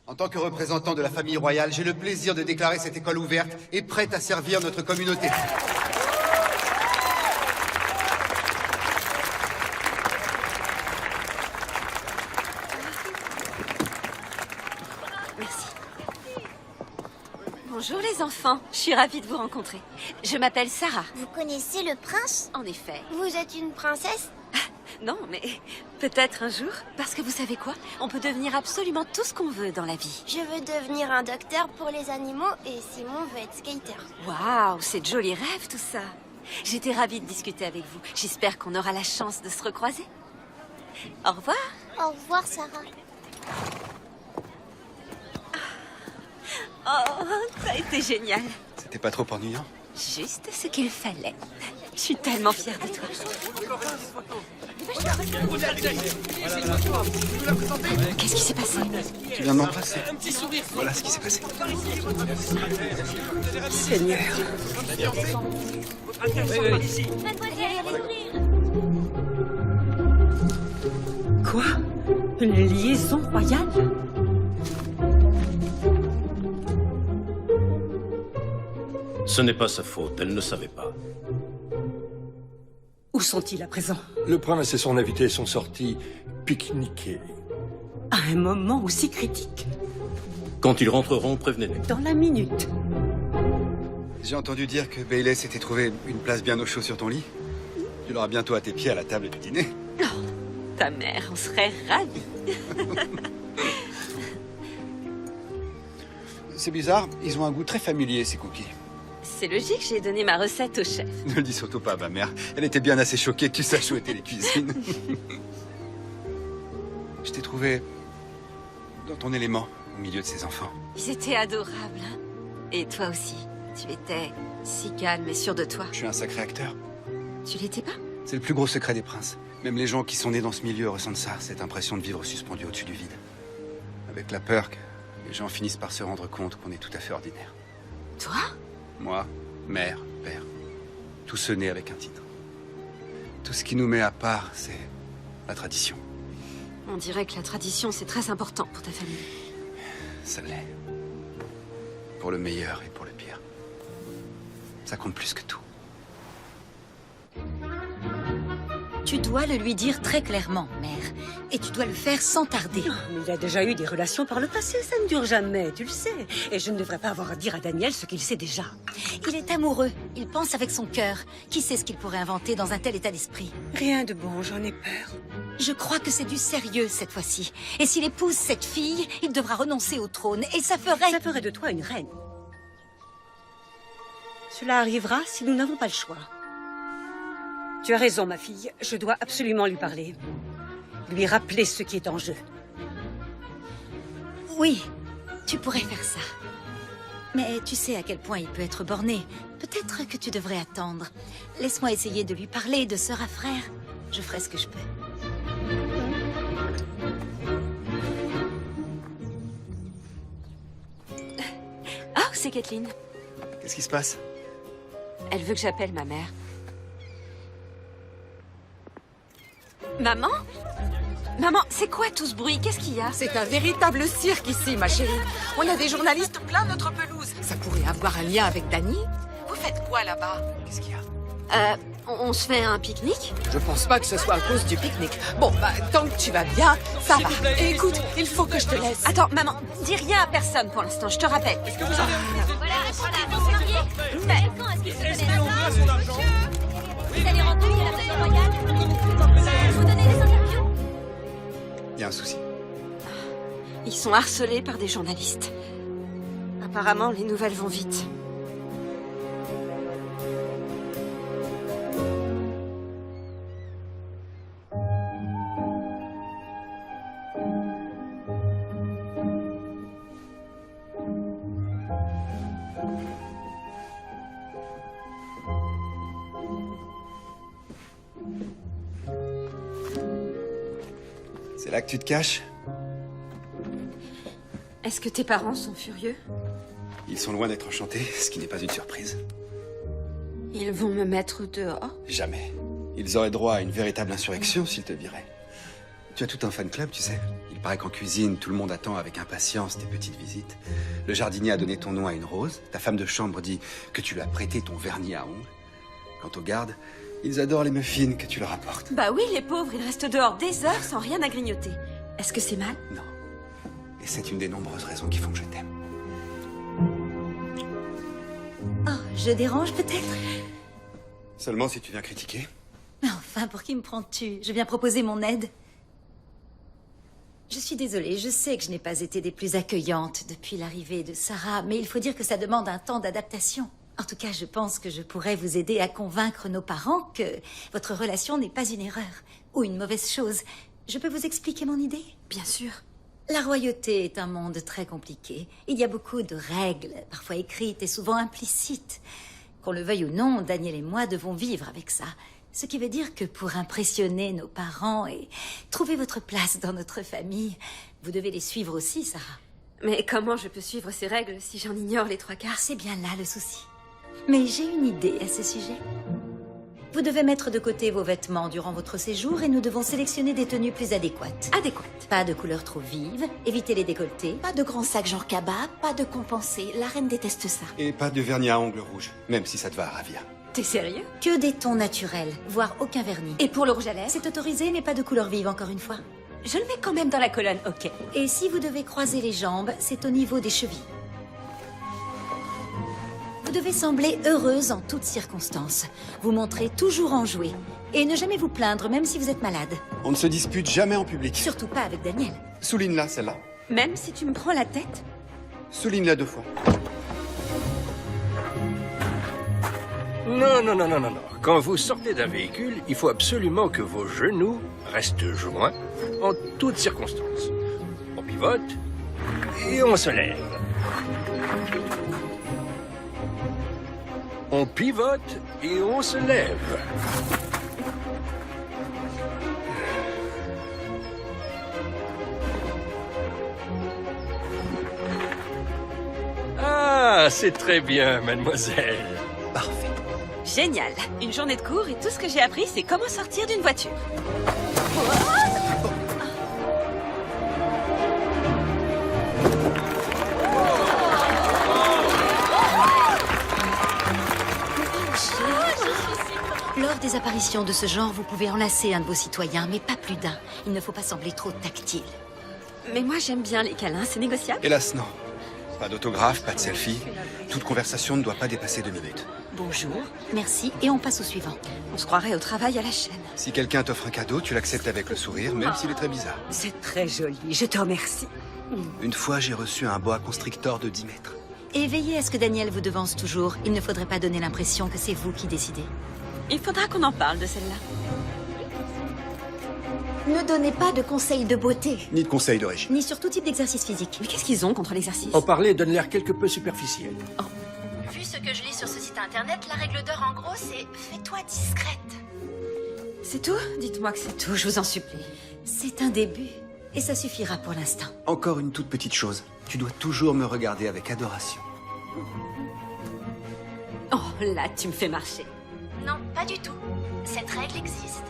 En tant que représentant de la famille royale, j'ai le plaisir de déclarer cette école ouverte et prête à servir notre communauté. Merci. Bonjour les enfants, je suis ravie de vous rencontrer. Je m'appelle Sarah. Vous connaissez le prince? En effet. Vous êtes une princesse? Non, mais peut-être un jour. Parce que vous savez quoi? On peut devenir absolument tout ce qu'on veut dans la vie. Je veux devenir un docteur pour les animaux et Simon veut être skater. Waouh, c'est de jolis rêves tout ça. J'étais ravie de discuter avec vous. J'espère qu'on aura la chance de se recroiser. Au revoir. Au revoir, Sarah. Oh, ça a été génial. C'était pas trop ennuyant? Juste ce qu'il fallait. Je suis tellement fière de toi. Qu'est-ce qui s'est passé? Tu viens de m'embrasser. Voilà ce qui s'est passé. Seigneur. Quoi? Une liaison royale? Ce n'est pas sa faute, elle ne savait pas. Où sont-ils à présent? Le prince et son invité sont sortis pique-niquer. À un moment aussi critique? Quand ils rentreront, prévenez-les. Dans la minute. J'ai entendu dire que Bailey s'était trouvé une place bien au chaud sur ton lit. Tu l'auras bientôt à tes pieds à la table du dîner. Oh, ta mère, on serait ravis. C'est bizarre, ils ont un goût très familier, ces cookies. C'est logique, j'ai donné ma recette au chef. Ne le dis surtout pas à ma mère. Elle était bien assez choquée que tu saches où étaient les cuisines. Je t'ai trouvé dans ton élément, au milieu de ces enfants. Ils étaient adorables. Hein. Et toi aussi. Tu étais si calme et sûr de toi. Je suis un sacré acteur. Tu l'étais pas? C'est le plus gros secret des princes. Même les gens qui sont nés dans ce milieu ressentent ça, cette impression de vivre suspendu au-dessus du vide. Avec la peur que les gens finissent par se rendre compte qu'on est tout à fait ordinaire. Toi? Moi, mère, père, tous ceux nés avec un titre. Tout ce qui nous met à part, c'est la tradition. On dirait que la tradition, c'est très important pour ta famille. Ça l'est. Pour le meilleur et pour le pire. Ça compte plus que tout. Tu dois le lui dire très clairement, mère. Et tu dois le faire sans tarder. Mais il a déjà eu des relations par le passé, ça ne dure jamais, tu le sais. Et je ne devrais pas avoir à dire à Daniel ce qu'il sait déjà. Il est amoureux, il pense avec son cœur. Qui sait ce qu'il pourrait inventer dans un tel état d'esprit? Rien de bon, j'en ai peur. Je crois que c'est du sérieux cette fois-ci. Et s'il épouse cette fille, il devra renoncer au trône. Et ça ferait... Ça ferait de toi une reine. Cela arrivera si nous n'avons pas le choix. Tu as raison, ma fille. Je dois absolument lui parler. Lui rappeler ce qui est en jeu. Oui, tu pourrais faire ça. Mais tu sais à quel point il peut être borné. Peut-être que tu devrais attendre. Laisse-moi essayer de lui parler de sœur à frère. Je ferai ce que je peux. Oh, c'est Kathleen. Qu'est-ce qui se passe? Elle veut que j'appelle ma mère. Maman? Maman, c'est quoi tout ce bruit? Qu'est-ce qu'il y a? C'est un véritable cirque ici, ma chérie. On a des journalistes plein notre pelouse. Ça pourrait avoir un lien avec Dany. Vous faites quoi là-bas? Qu'est-ce qu'il y a? On se fait un pique-nique? Je pense pas que ce soit à cause du pique-nique. Bon, bah, tant que tu vas bien, ça va. Et écoute, il faut que je te laisse. Attends, maman, dis rien à personne pour l'instant, je te rappelle. Est-ce que vous avez... Voilà, répondez, vous se mariez? Mais quand est-ce qu'ils se donnaient la main? Vous allez rentrer à la famille royale? Vous donnez des interviews? Il y a un souci. Ils sont harcelés par des journalistes. Apparemment, les nouvelles vont vite. C'est là que tu te caches? Est-ce que tes parents sont furieux? Ils sont loin d'être enchantés, ce qui n'est pas une surprise. Ils vont me mettre dehors? Jamais. Ils auraient droit à une véritable insurrection s'ils te viraient. Tu as tout un fan club, tu sais. Il paraît qu'en cuisine, tout le monde attend avec impatience tes petites visites. Le jardinier a donné ton nom à une rose. Ta femme de chambre dit que tu lui as prêté ton vernis à ongles. Quant aux gardes, ils adorent les muffins que tu leur apportes. Bah oui, les pauvres, ils restent dehors des heures sans rien à grignoter. Est-ce que c'est mal? Non. Et c'est une des nombreuses raisons qui font que je t'aime. Oh, je dérange peut-être? Seulement si tu viens critiquer. Mais enfin, pour qui me prends-tu? Je viens proposer mon aide. Je suis désolée, je sais que je n'ai pas été des plus accueillantes depuis l'arrivée de Sarah, mais il faut dire que ça demande un temps d'adaptation. En tout cas, je pense que je pourrais vous aider à convaincre nos parents que votre relation n'est pas une erreur ou une mauvaise chose. Je peux vous expliquer mon idée? Bien sûr. La royauté est un monde très compliqué. Il y a beaucoup de règles, parfois écrites et souvent implicites. Qu'on le veuille ou non, Daniel et moi devons vivre avec ça. Ce qui veut dire que pour impressionner nos parents et trouver votre place dans notre famille, vous devez les suivre aussi, Sarah. Mais comment je peux suivre ces règles si j'en ignore les trois quarts? C'est bien là le souci. Mais j'ai une idée à ce sujet. Vous devez mettre de côté vos vêtements durant votre séjour et nous devons sélectionner des tenues plus adéquates. Adéquates? Pas de couleurs trop vives, évitez les décolletés. Pas de grands sacs genre cabas, pas de compensés. La reine déteste ça. Et pas de vernis à ongles rouges, même si ça te va à ravir. T'es sérieux? Que des tons naturels, voire aucun vernis. Et pour le rouge à lèvres? C'est autorisé, mais pas de couleurs vives encore une fois. Je le mets quand même dans la colonne, ok. Et si vous devez croiser les jambes, c'est au niveau des chevilles. Vous devez sembler heureuse en toutes circonstances. Vous montrez toujours enjouée. Et ne jamais vous plaindre, même si vous êtes malade. On ne se dispute jamais en public. Surtout pas avec Daniel. Souligne-la, celle-là. Même si tu me prends la tête? Souligne-la 2 fois. Non, non, non, non, non, non. Quand vous sortez d'un véhicule, il faut absolument que vos genoux restent joints en toutes circonstances. On pivote et on se lève. On pivote et on se lève. Ah, c'est très bien, mademoiselle. Parfait. Génial. Une journée de cours et tout ce que j'ai appris, c'est comment sortir d'une voiture. Lors des apparitions de ce genre, vous pouvez enlacer un de vos citoyens, mais pas plus d'un. Il ne faut pas sembler trop tactile. Mais moi, j'aime bien les câlins, c'est négociable? Hélas, non. Pas d'autographe, pas de selfie. Toute conversation ne doit pas dépasser 2 minutes. Bonjour, merci, et on passe au suivant. On se croirait au travail à la chaîne. Si quelqu'un t'offre un cadeau, tu l'acceptes avec le sourire, même s'il est très bizarre. C'est très joli, je te remercie. Une fois, j'ai reçu un boa constrictor de 10 mètres. Et veillez à ce que Daniel vous devance toujours. Il ne faudrait pas donner l'impression que c'est vous qui décidez. Il faudra qu'on en parle de celle-là. Ne donnez pas de conseils de beauté, Ni de conseil de régime. ni sur tout type d'exercice physique. Mais qu'est-ce qu'ils ont contre l'exercice? En parler donne l'air quelque peu superficiel. Vu ce que je lis sur ce site internet, la règle d'or en gros, c'est fais-toi discrète. C'est tout? Dites-moi que c'est tout, je vous en supplie. C'est un début, et ça suffira pour l'instant. Encore une toute petite chose. Tu dois toujours me regarder avec adoration. Oh, là, tu me fais marcher. Non, pas du tout. Cette règle existe.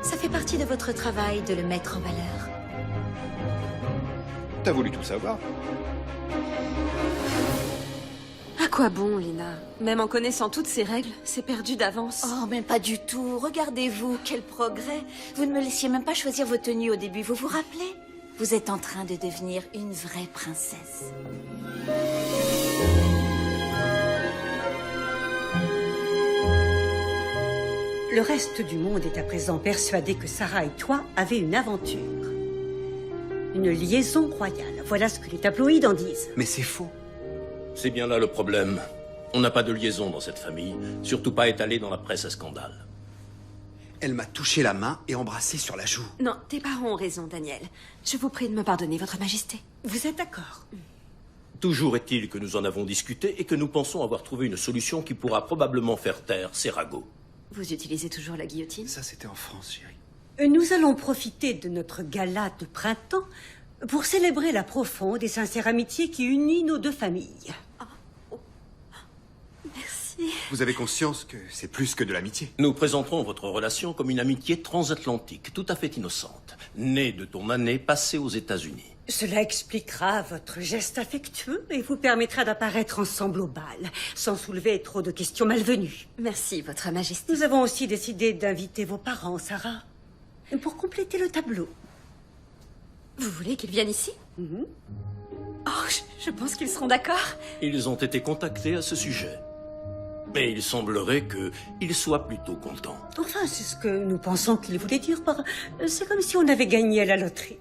Ça fait partie de votre travail de le mettre en valeur. T'as voulu tout savoir? À quoi bon, Lina? Même en connaissant toutes ces règles, c'est perdu d'avance. Oh, mais pas du tout. Regardez-vous, quel progrès. Vous ne me laissiez même pas choisir vos tenues au début, vous vous rappelez? Vous êtes en train de devenir une vraie princesse. Le reste du monde est à présent persuadé que Sarah et toi avez une aventure. Une liaison royale. Voilà ce que les tabloïds en disent. Mais c'est faux. C'est bien là le problème. On n'a pas de liaison dans cette famille, surtout pas étalée dans la presse à scandale. Elle m'a touché la main et embrassé sur la joue. Non, tes parents ont raison, Daniel. Je vous prie de me pardonner, Votre Majesté. Vous êtes d'accord? Toujours est-il que nous en avons discuté et que nous pensons avoir trouvé une solution qui pourra probablement faire taire ces ragots. Vous utilisez toujours la guillotine? Ça, c'était en France, chérie. Nous allons profiter de notre gala de printemps pour célébrer la profonde et sincère amitié qui unit nos deux familles. Merci. Vous avez conscience que c'est plus que de l'amitié? Nous présenterons votre relation comme une amitié transatlantique, tout à fait innocente, née de ton année passée aux États-Unis. Cela expliquera votre geste affectueux et vous permettra d'apparaître ensemble au bal, sans soulever trop de questions malvenues. Merci, Votre Majesté. Nous avons aussi décidé d'inviter vos parents, Sarah, pour compléter le tableau. Vous voulez qu'ils viennent ici? Oh, je pense qu'ils seront d'accord. Ils ont été contactés à ce sujet. Mais il semblerait qu'ils soient plutôt contents. Enfin, c'est ce que nous pensons qu'il voulait dire par... C'est comme si on avait gagné à la loterie.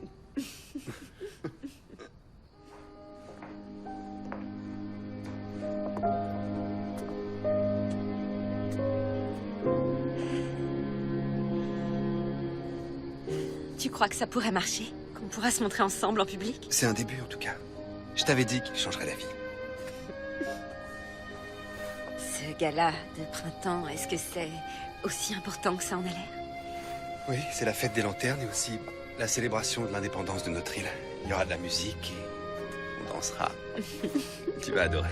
Tu crois que ça pourrait marcher? Qu'on pourra se montrer ensemble en public? C'est un début, en tout cas. Je t'avais dit qu'il changerait la vie. Ce gala de printemps, est-ce que c'est aussi important que ça en a l'air? Oui, c'est la fête des lanternes et aussi la célébration de l'indépendance de notre île. Il y aura de la musique et on dansera. Tu vas adorer.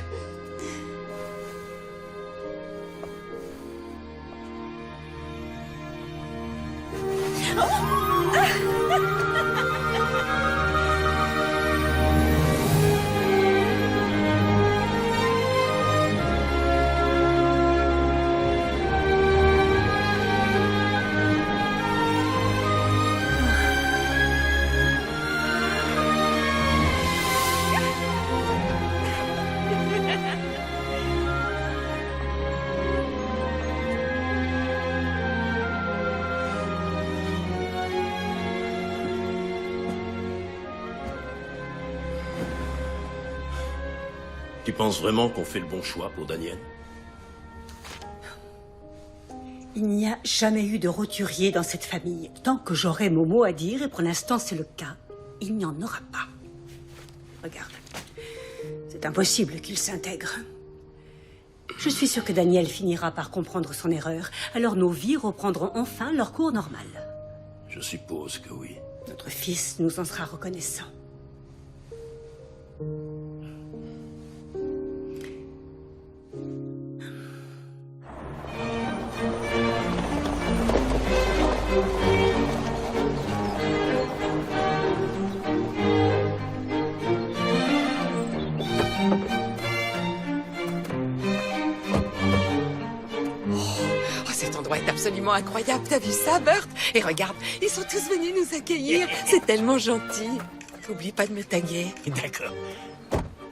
Tu penses vraiment qu'on fait le bon choix pour Daniel? Il n'y a jamais eu de roturier dans cette famille. Tant que j'aurai mon mot à dire, et pour l'instant c'est le cas, il n'y en aura pas. Regarde, c'est impossible qu'il s'intègre. Je suis sûre que Daniel finira par comprendre son erreur, alors nos vies reprendront enfin leur cours normal. Je suppose que oui. Notre fils nous en sera reconnaissant. Cet endroit est absolument incroyable. T'as vu ça, Bert? Et regarde, ils sont tous venus nous accueillir. C'est tellement gentil. Oublie pas de me taguer. D'accord.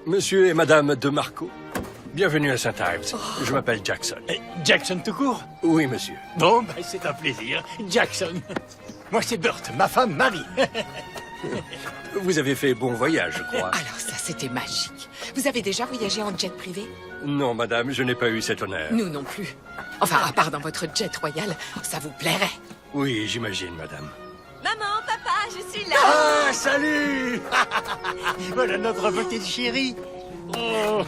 Monsieur et Madame de Marco, bienvenue à St. Ives. Je m'appelle Jackson. Jackson tout court? Oui, monsieur. Bon, ben, c'est un plaisir. Jackson. Moi, c'est Bert, ma femme Marie. Vous avez fait bon voyage, je crois. Alors ça, c'était magique. Vous avez déjà voyagé en jet privé? Non, madame, je n'ai pas eu cet honneur. Nous non plus. Enfin, à part dans votre jet royal, ça vous plairait. Oui, j'imagine, madame. Maman, papa, je suis là. Ah, salut. Voilà notre petite chérie. Oh.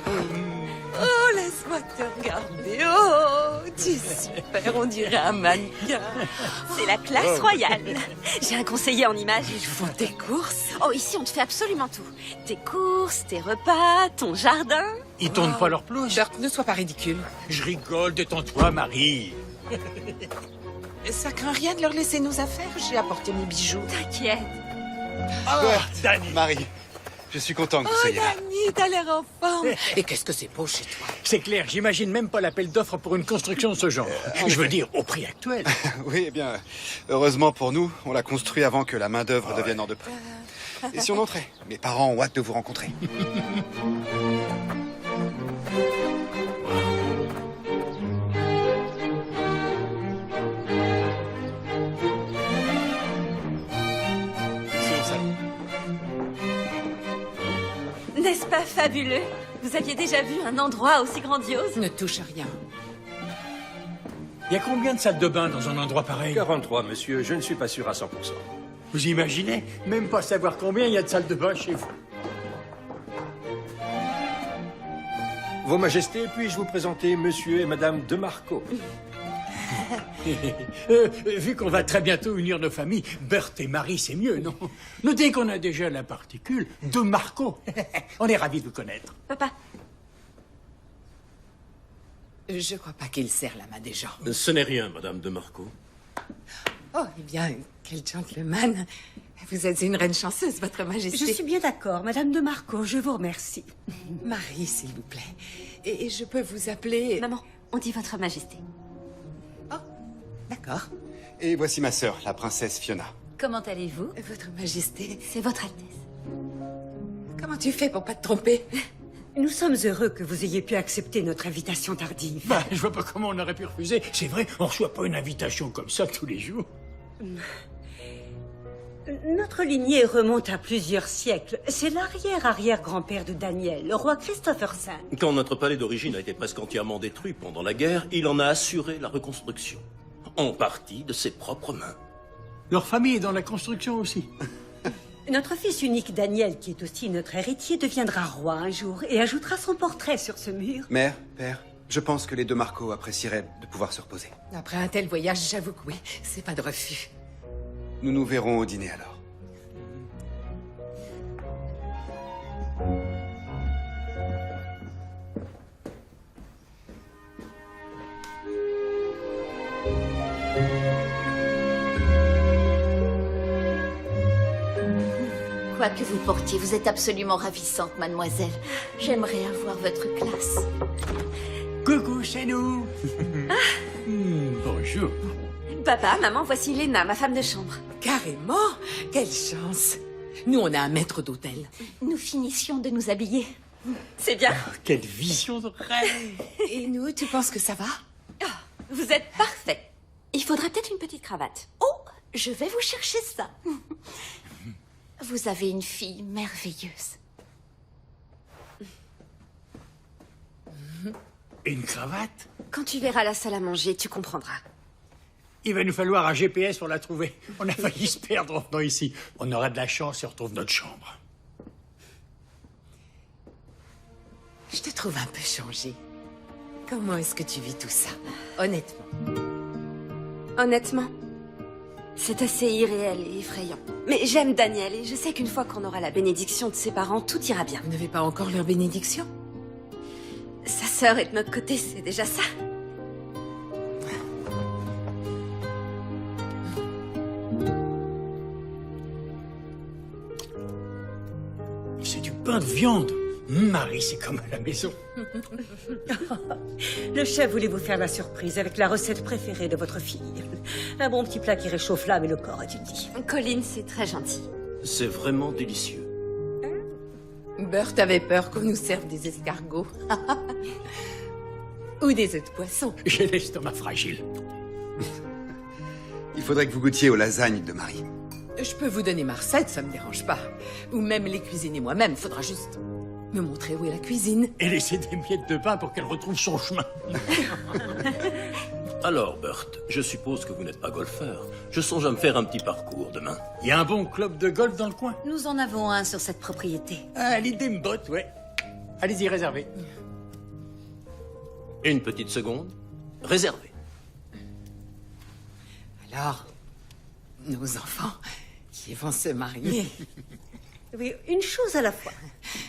Oh, laisse-moi te regarder. Oh, tu es super, on dirait un mannequin. C'est la classe royale. J'ai un conseiller en images. Ils font tes courses. Oh, ici, on te fait absolument tout. Tes courses, tes repas, ton jardin. Ils tournent pas leur pelouse. Bert, ne sois pas ridicule. Je rigole, détends-toi, Marie. Ça craint rien de leur laisser nos affaires. J'ai apporté mes bijoux. T'inquiète. Bert, Dani. Marie, je suis content que vous Oh, soyez là. Dani, t'as l'air en forme. Et qu'est-ce que c'est beau chez toi. C'est clair, j'imagine même pas l'appel d'offres pour une construction de ce genre. Je veux dire, au prix actuel. Oui, eh bien, heureusement pour nous, on l'a construit avant que la main-d'œuvre devienne en de prix. Et si on entrait? Mes parents ont hâte de vous rencontrer. C'est au salon. N'est-ce pas fabuleux? Vous aviez déjà vu un endroit aussi grandiose? Ne touche à rien. Il y a combien de salles de bain dans un endroit pareil? 43, monsieur. Je ne suis pas sûr à 100%. Vous imaginez? Même pas savoir combien il y a de salles de bain chez vous. Vos Majestés, puis-je vous présenter monsieur et madame de Marco? Vu qu'on va très bientôt unir nos familles, Berthe et Marie, c'est mieux, non? Notez qu'on a déjà la particule de Marco. On est ravis de vous connaître. Papa. Je crois pas qu'il serre la main des gens. Ce n'est rien, Madame de Marco. Oh, eh bien, quel gentleman. Vous êtes une reine chanceuse, Votre Majesté. Je suis bien d'accord, Madame de Marco, je vous remercie. Marie, s'il vous plaît. Et je peux vous appeler... Maman, on dit Votre Majesté. D'accord. Et voici ma sœur, la princesse Fiona. Comment allez-vous? Votre Majesté. C'est Votre Altesse. Comment tu fais pour pas te tromper? Nous sommes heureux que vous ayez pu accepter notre invitation tardive. Bah, je vois pas comment on aurait pu refuser. C'est vrai, on reçoit pas une invitation comme ça tous les jours. Notre lignée remonte à plusieurs siècles. C'est l'arrière-arrière-grand-père de Daniel, le roi Christopher V. Quand notre palais d'origine a été presque entièrement détruit pendant la guerre, il en a assuré la reconstruction. En partie de ses propres mains. Leur famille est dans la construction aussi. Notre fils unique Daniel, qui est aussi notre héritier, deviendra roi un jour et ajoutera son portrait sur ce mur. Mère, père, je pense que les deux Marco apprécieraient de pouvoir se reposer. Après un tel voyage, j'avoue que oui, c'est pas de refus. Nous nous verrons au dîner alors. Quoi que vous portiez, vous êtes absolument ravissante, mademoiselle. J'aimerais avoir votre classe. Coucou, c'est nous. Bonjour. Papa, maman, voici Léna, ma femme de chambre. Carrément? Quelle chance. Nous, on a un maître d'hôtel. Nous finissions de nous habiller. C'est bien. Quelle vision de rêve. Et nous, tu penses que ça va? Vous êtes parfait. Il faudrait peut-être une petite cravate. Oh, je vais vous chercher ça. Vous avez une fille merveilleuse. Une cravate? Quand tu verras la salle à manger, tu comprendras. Il va nous falloir un GPS pour la trouver. On a failli se perdre en venant ici. On aura de la chance et on retrouve notre chambre. Je te trouve un peu changée. Comment est-ce que tu vis tout ça? Honnêtement. Honnêtement, c'est assez irréel et effrayant. Mais j'aime Daniel et je sais qu'une fois qu'on aura la bénédiction de ses parents, tout ira bien. Vous n'avez pas encore leur bénédiction? Sa sœur est de notre côté, c'est déjà ça. C'est du pain de viande. Marie, c'est comme à la maison. Le chef voulait vous faire la surprise avec la recette préférée de votre fille. Un bon petit plat qui réchauffe l'âme et le corps, a-t-il dit. Colin, c'est très gentil. C'est vraiment délicieux. Bert avait peur qu'on nous serve des escargots. Ou des œufs de poisson. J'ai l'estomac fragile. Il faudrait que vous goûtiez aux lasagnes de Marie. Je peux vous donner ma recette, ça me dérange pas. Ou même les cuisiner moi-même, faudra juste me montrer où est la cuisine. Et laisser des miettes de pain pour qu'elle retrouve son chemin. Alors, Bert, je suppose que vous n'êtes pas golfeur. Je songe à me faire un petit parcours demain. Il y a un bon club de golf dans le coin. Nous en avons un sur cette propriété. Ah, l'idée me botte, ouais. Allez-y, réservez. Une petite seconde. Réservé. Alors, nos enfants qui vont se marier. Oui, une chose à la fois.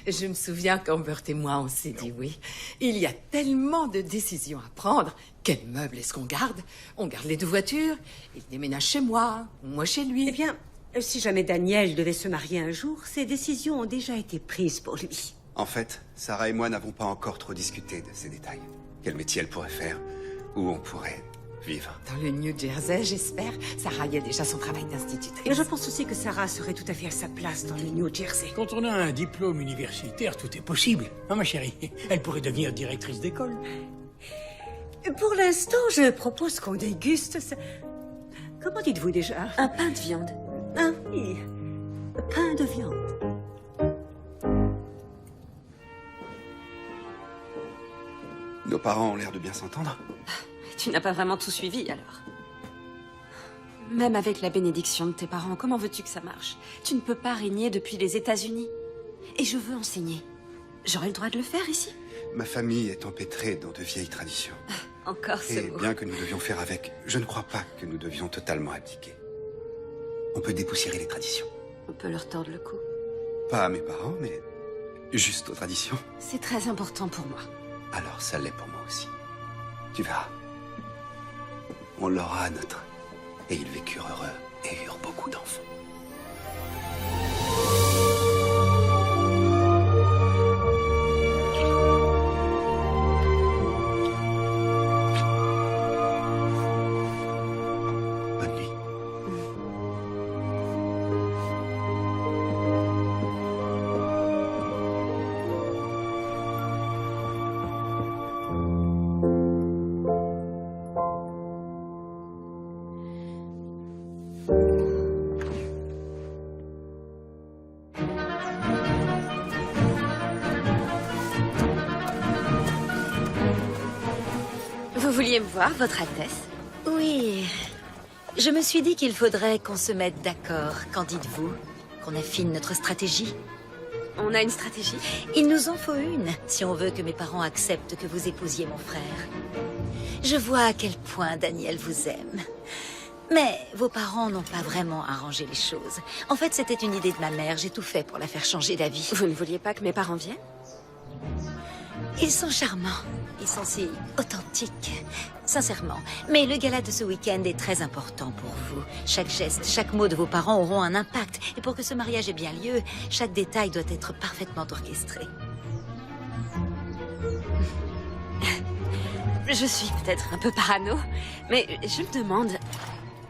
Je me souviens quand Bert et moi, on s'est dit oui. Il y a tellement de décisions à prendre. Quel meuble est-ce qu'on garde? On garde les 2 voitures. Il déménage chez moi, moi chez lui. Eh bien, si jamais Daniel devait se marier un jour, ces décisions ont déjà été prises pour lui. En fait, Sarah et moi n'avons pas encore trop discuté de ces détails. Quel métier elle pourrait faire, où on pourrait vivre. Dans le New Jersey, j'espère. Sarah y a déjà son travail d'institutrice. Mais je pense aussi que Sarah serait tout à fait à sa place dans le New Jersey. Quand on a un diplôme universitaire, tout est possible. Hein, ma chérie? Elle pourrait devenir directrice d'école. Pour l'instant, je propose qu'on déguste ça. Comment dites-vous déjà? Un pain de viande. Ah oui, pain de viande. Nos parents ont l'air de bien s'entendre. Tu n'as pas vraiment tout suivi, alors. Même avec la bénédiction de tes parents, comment veux-tu que ça marche? Tu ne peux pas régner depuis les États-Unis. Et je veux enseigner. J'aurai le droit de le faire ici? Ma famille est empêtrée dans de vieilles traditions. Encore ce Et mot. bien que nous devions faire avec, je ne crois pas que nous devions totalement abdiquer. On peut dépoussiérer les traditions. On peut leur tordre le cou. Pas à mes parents, mais juste aux traditions. C'est très important pour moi. Alors ça l'est pour moi aussi. Tu verras. On l'aura à notre. Et ils vécurent heureux et eurent beaucoup d'enfants. Bonne nuit. Vous vouliez me voir, Votre Altesse? Oui. Je me suis dit qu'il faudrait qu'on se mette d'accord. Qu'en dites-vous? Qu'on affine notre stratégie? On a une stratégie? Il nous en faut une, si on veut que mes parents acceptent que vous épousiez mon frère. Je vois à quel point Daniel vous aime. Mais vos parents n'ont pas vraiment arrangé les choses. En fait, c'était une idée de ma mère. J'ai tout fait pour la faire changer d'avis. Vous ne vouliez pas que mes parents viennent? Ils sont charmants. Ils sont si authentiques. Sincèrement. Mais le gala de ce week-end est très important pour vous. Chaque geste, chaque mot de vos parents auront un impact. Et pour que ce mariage ait bien lieu, chaque détail doit être parfaitement orchestré. Je suis peut-être un peu parano, mais je me demande...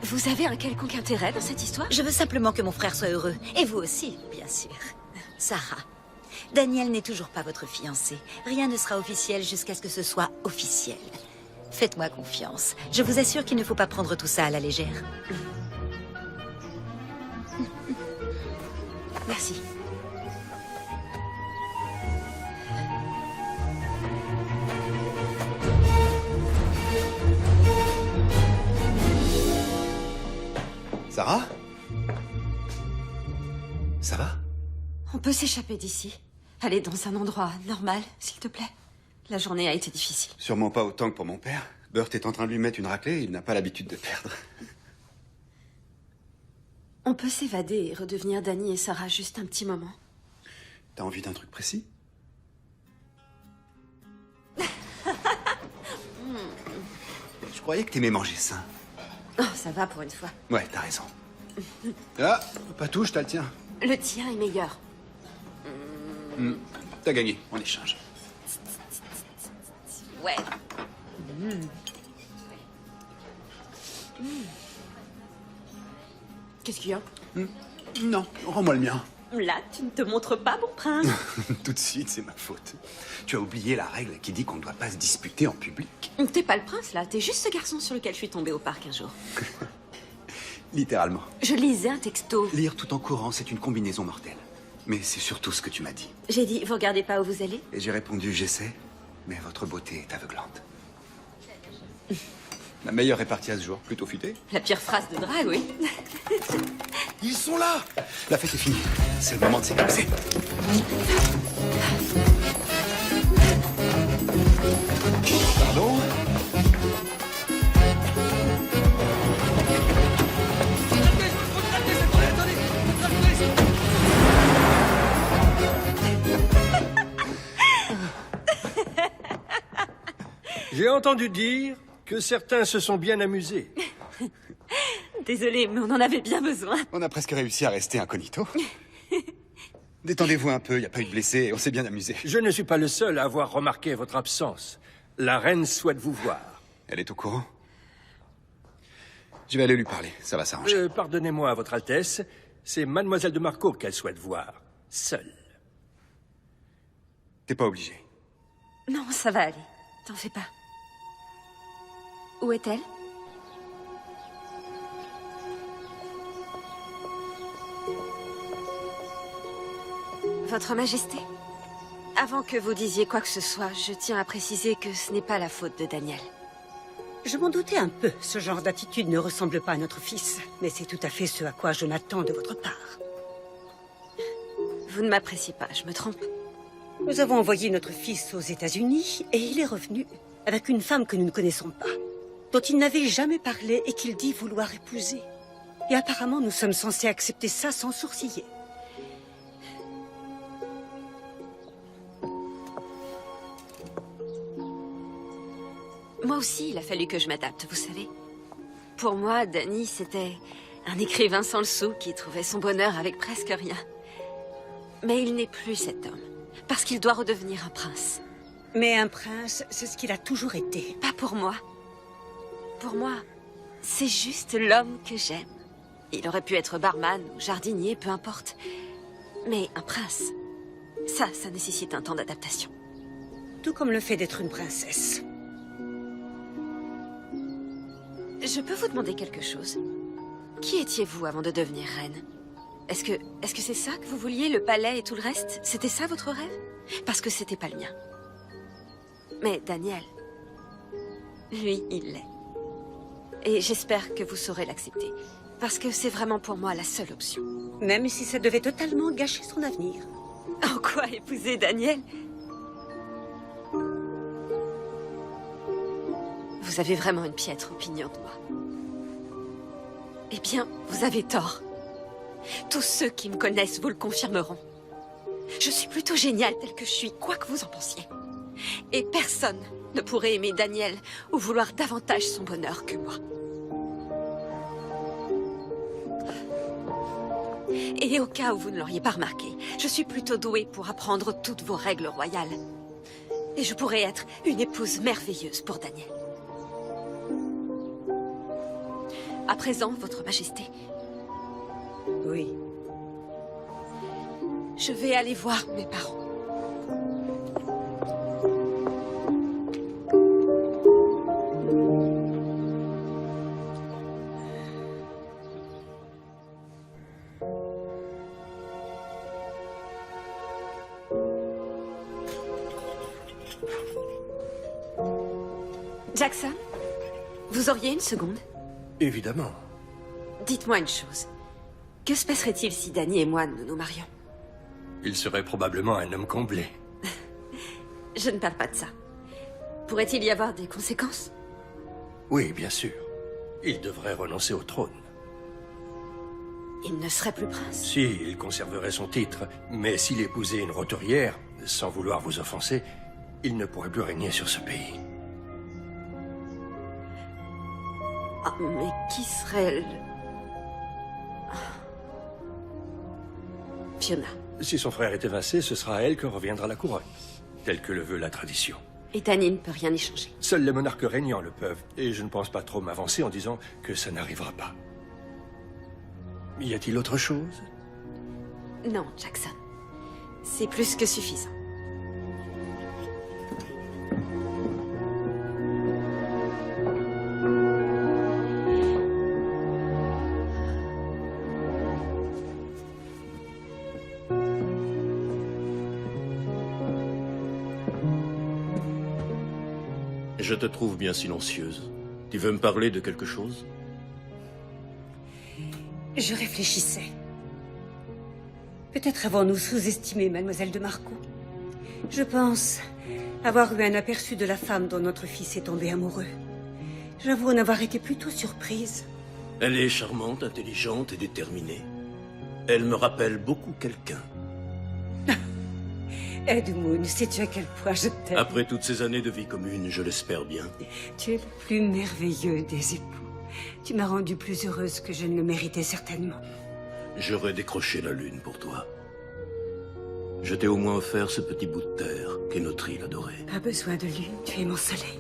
Vous avez un quelconque intérêt dans cette histoire? Je veux simplement que mon frère soit heureux. Et vous aussi, bien sûr. Sarah, Daniel n'est toujours pas votre fiancé. Rien ne sera officiel jusqu'à ce que ce soit officiel. Faites-moi confiance. Je vous assure qu'il ne faut pas prendre tout ça à la légère. Merci. Sarah? Ça va? On peut s'échapper d'ici. Aller dans un endroit normal, s'il te plaît. La journée a été difficile. Sûrement pas autant que pour mon père. Bert est en train de lui mettre une raclée et il n'a pas l'habitude de perdre. On peut s'évader et redevenir Danny et Sarah juste un petit moment. T'as envie d'un truc précis? Je croyais que t'aimais manger sain. Oh, ça va pour une fois. Ouais, t'as raison. Ah, pas touche, t'as le tien. Le tien est meilleur. T'as gagné, on échange. Ouais. Qu'est-ce qu'il y a? Non, rends-moi le mien. Là, tu ne te montres pas, mon prince. Tout de suite, c'est ma faute. Tu as oublié la règle qui dit qu'on ne doit pas se disputer en public. T'es pas le prince, là. T'es juste ce garçon sur lequel je suis tombée au parc un jour. Littéralement. Je lisais un texto. Lire tout en courant, c'est une combinaison mortelle. Mais c'est surtout ce que tu m'as dit. J'ai dit, vous regardez pas où vous allez? Et j'ai répondu, j'essaie, mais votre beauté est aveuglante. La meilleure répartie à ce jour. Plutôt futé. La pire phrase de drague, oui. Ils sont là. La fête est finie. C'est le moment de s'éclipser. Pardon? J'ai entendu dire que certains se sont bien amusés. Désolée, mais on en avait bien besoin. On a presque réussi à rester incognito. Détendez-vous un peu, il n'y a pas eu de blessés, on s'est bien amusé. Je ne suis pas le seul à avoir remarqué votre absence. La reine souhaite vous voir. Elle est au courant? Je vais aller lui parler, ça va s'arranger. Pardonnez-moi, Votre Altesse, c'est Mademoiselle de Marco qu'elle souhaite voir. Seule. T'es pas obligé. Non, ça va aller. T'en fais pas. Où est-elle? Votre Majesté, avant que vous disiez quoi que ce soit, je tiens à préciser que ce n'est pas la faute de Daniel. Je m'en doutais un peu. Ce genre d'attitude ne ressemble pas à notre fils. Mais c'est tout à fait ce à quoi je m'attends de votre part. Vous ne m'appréciez pas, je me trompe. Nous avons envoyé notre fils aux États-Unis et il est revenu avec une femme que nous ne connaissons pas, dont il n'avait jamais parlé et qu'il dit vouloir épouser. Et apparemment, nous sommes censés accepter ça sans sourciller. Moi aussi, il a fallu que je m'adapte, vous savez. Pour moi, Danny, c'était un écrivain sans le sou qui trouvait son bonheur avec presque rien. Mais il n'est plus cet homme, parce qu'il doit redevenir un prince. Mais un prince, c'est ce qu'il a toujours été. Pas pour moi. Pour moi, c'est juste l'homme que j'aime. Il aurait pu être barman ou jardinier, peu importe. Mais un prince, ça nécessite un temps d'adaptation. Tout comme le fait d'être une princesse. Je peux vous demander quelque chose? Qui étiez-vous avant de devenir reine? Est-ce que c'est ça que vous vouliez, le palais et tout le reste? C'était ça votre rêve? Parce que c'était pas le mien. Mais Daniel, lui, il l'est. Et j'espère que vous saurez l'accepter. Parce que c'est vraiment pour moi la seule option. Même si ça devait totalement gâcher son avenir. En quoi épouser Daniel? Vous avez vraiment une piètre opinion de moi. Eh bien, vous avez tort. Tous ceux qui me connaissent vous le confirmeront. Je suis plutôt géniale telle que je suis, quoi que vous en pensiez. Et personne ne pourrait aimer Daniel ou vouloir davantage son bonheur que moi. Et au cas où vous ne l'auriez pas remarqué, je suis plutôt douée pour apprendre toutes vos règles royales. Et je pourrais être une épouse merveilleuse pour Daniel. À présent, Votre Majesté. Oui. Je vais aller voir mes parents. Jackson, vous auriez une seconde? Évidemment. Dites-moi une chose. Que se passerait-il si Danny et moi nous nous marions? Il serait probablement un homme comblé. Je ne parle pas de ça. Pourrait-il y avoir des conséquences? Oui, bien sûr. Il devrait renoncer au trône. Il ne serait plus prince? Si, il conserverait son titre. Mais s'il épousait une roturière, sans vouloir vous offenser, il ne pourrait plus régner sur ce pays. Ah, mais qui serait le... Fiona. Si son frère est évincé, ce sera à elle que reviendra la couronne, telle que le veut la tradition. Et Danny ne peut rien y changer. Seuls les monarques régnants le peuvent, et je ne pense pas trop m'avancer en disant que ça n'arrivera pas. Y a-t-il autre chose? Non, Jackson. C'est plus que suffisant. Je te trouve bien silencieuse. Tu veux me parler de quelque chose? Je réfléchissais. Peut-être avons-nous sous-estimé Mademoiselle de Marco. Je pense avoir eu un aperçu de la femme dont notre fils est tombé amoureux. J'avoue en avoir été plutôt surprise. Elle est charmante, intelligente et déterminée. Elle me rappelle beaucoup quelqu'un. Edmund, sais-tu à quel point je t'aime? Après toutes ces années de vie commune, je l'espère bien. Tu es le plus merveilleux des époux. Tu m'as rendue plus heureuse que je ne le méritais certainement. J'aurais décroché la lune pour toi. Je t'ai au moins offert ce petit bout de terre qu'est notre île adorée. Pas besoin de lune, tu es mon soleil.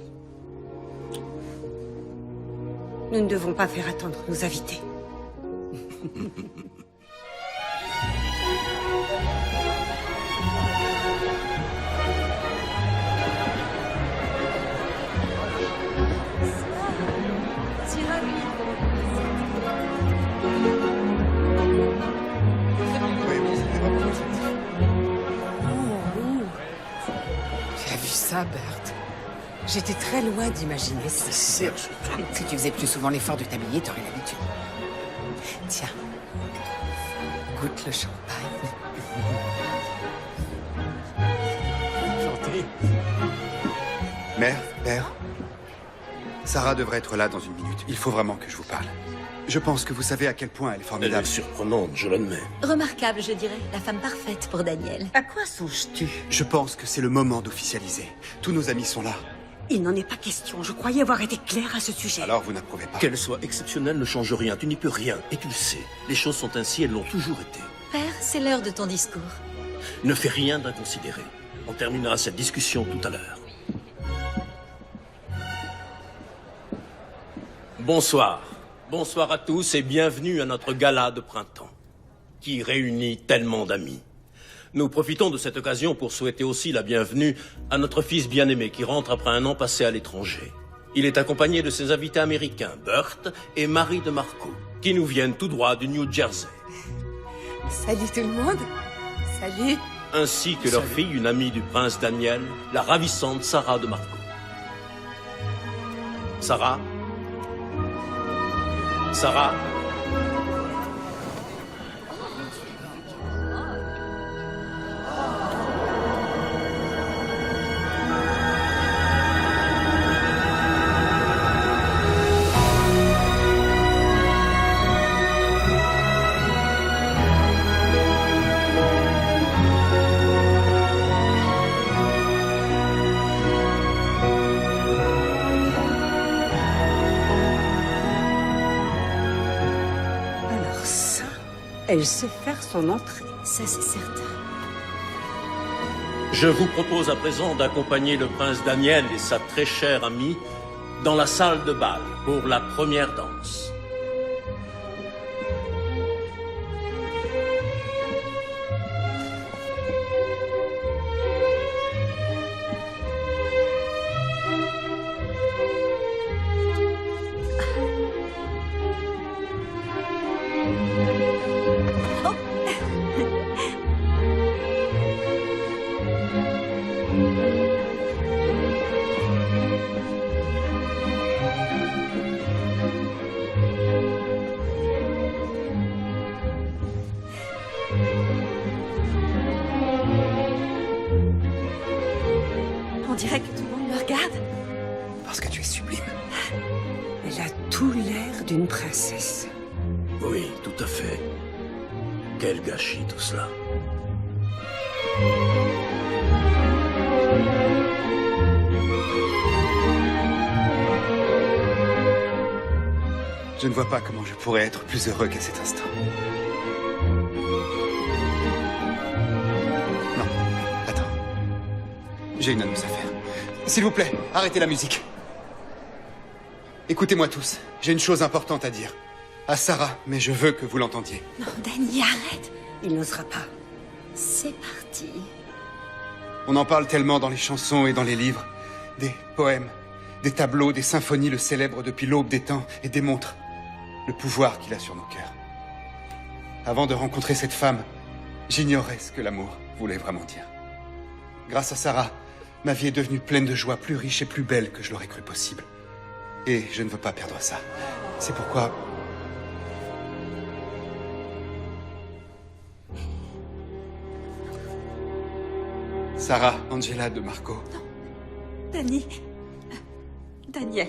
Nous ne devons pas faire attendre nos invités. Tu as vu ça, Bert? J'étais très loin d'imaginer ça. Si tu faisais plus souvent l'effort de t'habiller, t'aurais l'habitude. Tiens, goûte le champagne. Santé. Mère, père, Sarah devrait être là dans une minute. Il faut vraiment que je vous parle. Je pense que vous savez à quel point elle est Elle formidable. est surprenante, je l'admets. Remarquable, je dirais. La femme parfaite pour Daniel. À quoi songes-tu? Je pense que c'est le moment d'officialiser. Tous nos amis sont là. Il n'en est pas question. Je croyais avoir été claire à ce sujet. Alors vous n'approuvez pas. Qu'elle soit exceptionnelle ne change rien. Tu n'y peux rien. Et tu le sais. Les choses sont ainsi, elles l'ont toujours été. Père, c'est l'heure de ton discours. Ne fais rien d'inconsidéré. On terminera cette discussion tout à l'heure. Bonsoir. Bonsoir à tous et bienvenue à notre gala de printemps, qui réunit tellement d'amis. Nous profitons de cette occasion pour souhaiter aussi la bienvenue à notre fils bien-aimé qui rentre après un an passé à l'étranger. Il est accompagné de ses invités américains, Bert et Marie de Marco, qui nous viennent tout droit du New Jersey. Salut tout le monde. Salut. Ainsi que leur fille, une amie du prince Daniel, la ravissante Sarah de Marco. Sarah? Sarah? Alors ça, elle sait faire son entrée. Ça, c'est certain. Je vous propose à présent d'accompagner le prince Daniel et sa très chère amie dans la salle de bal pour la première danse. On dirait que tout le monde me regarde. Parce que tu es sublime. Elle a tout l'air d'une princesse. Oui, tout à fait. Quel gâchis tout cela. Je ne vois pas comment je pourrais être plus heureux qu'à cet instant. Non, attends. J'ai une annonce à faire. S'il vous plaît, arrêtez la musique. Écoutez-moi tous, j'ai une chose importante à dire. À Sarah, mais je veux que vous l'entendiez. Non, Danny, arrête. Il n'osera pas. C'est parti. On en parle tellement dans les chansons et dans les livres. Des poèmes, des tableaux, des symphonies le célèbrent depuis l'aube des temps et démontrent le pouvoir qu'il a sur nos cœurs. Avant de rencontrer cette femme, j'ignorais ce que l'amour voulait vraiment dire. Grâce à Sarah, ma vie est devenue pleine de joie, plus riche et plus belle que je l'aurais cru possible. Et je ne veux pas perdre ça. C'est pourquoi... Sarah Angela de Marco. Dani. Daniel.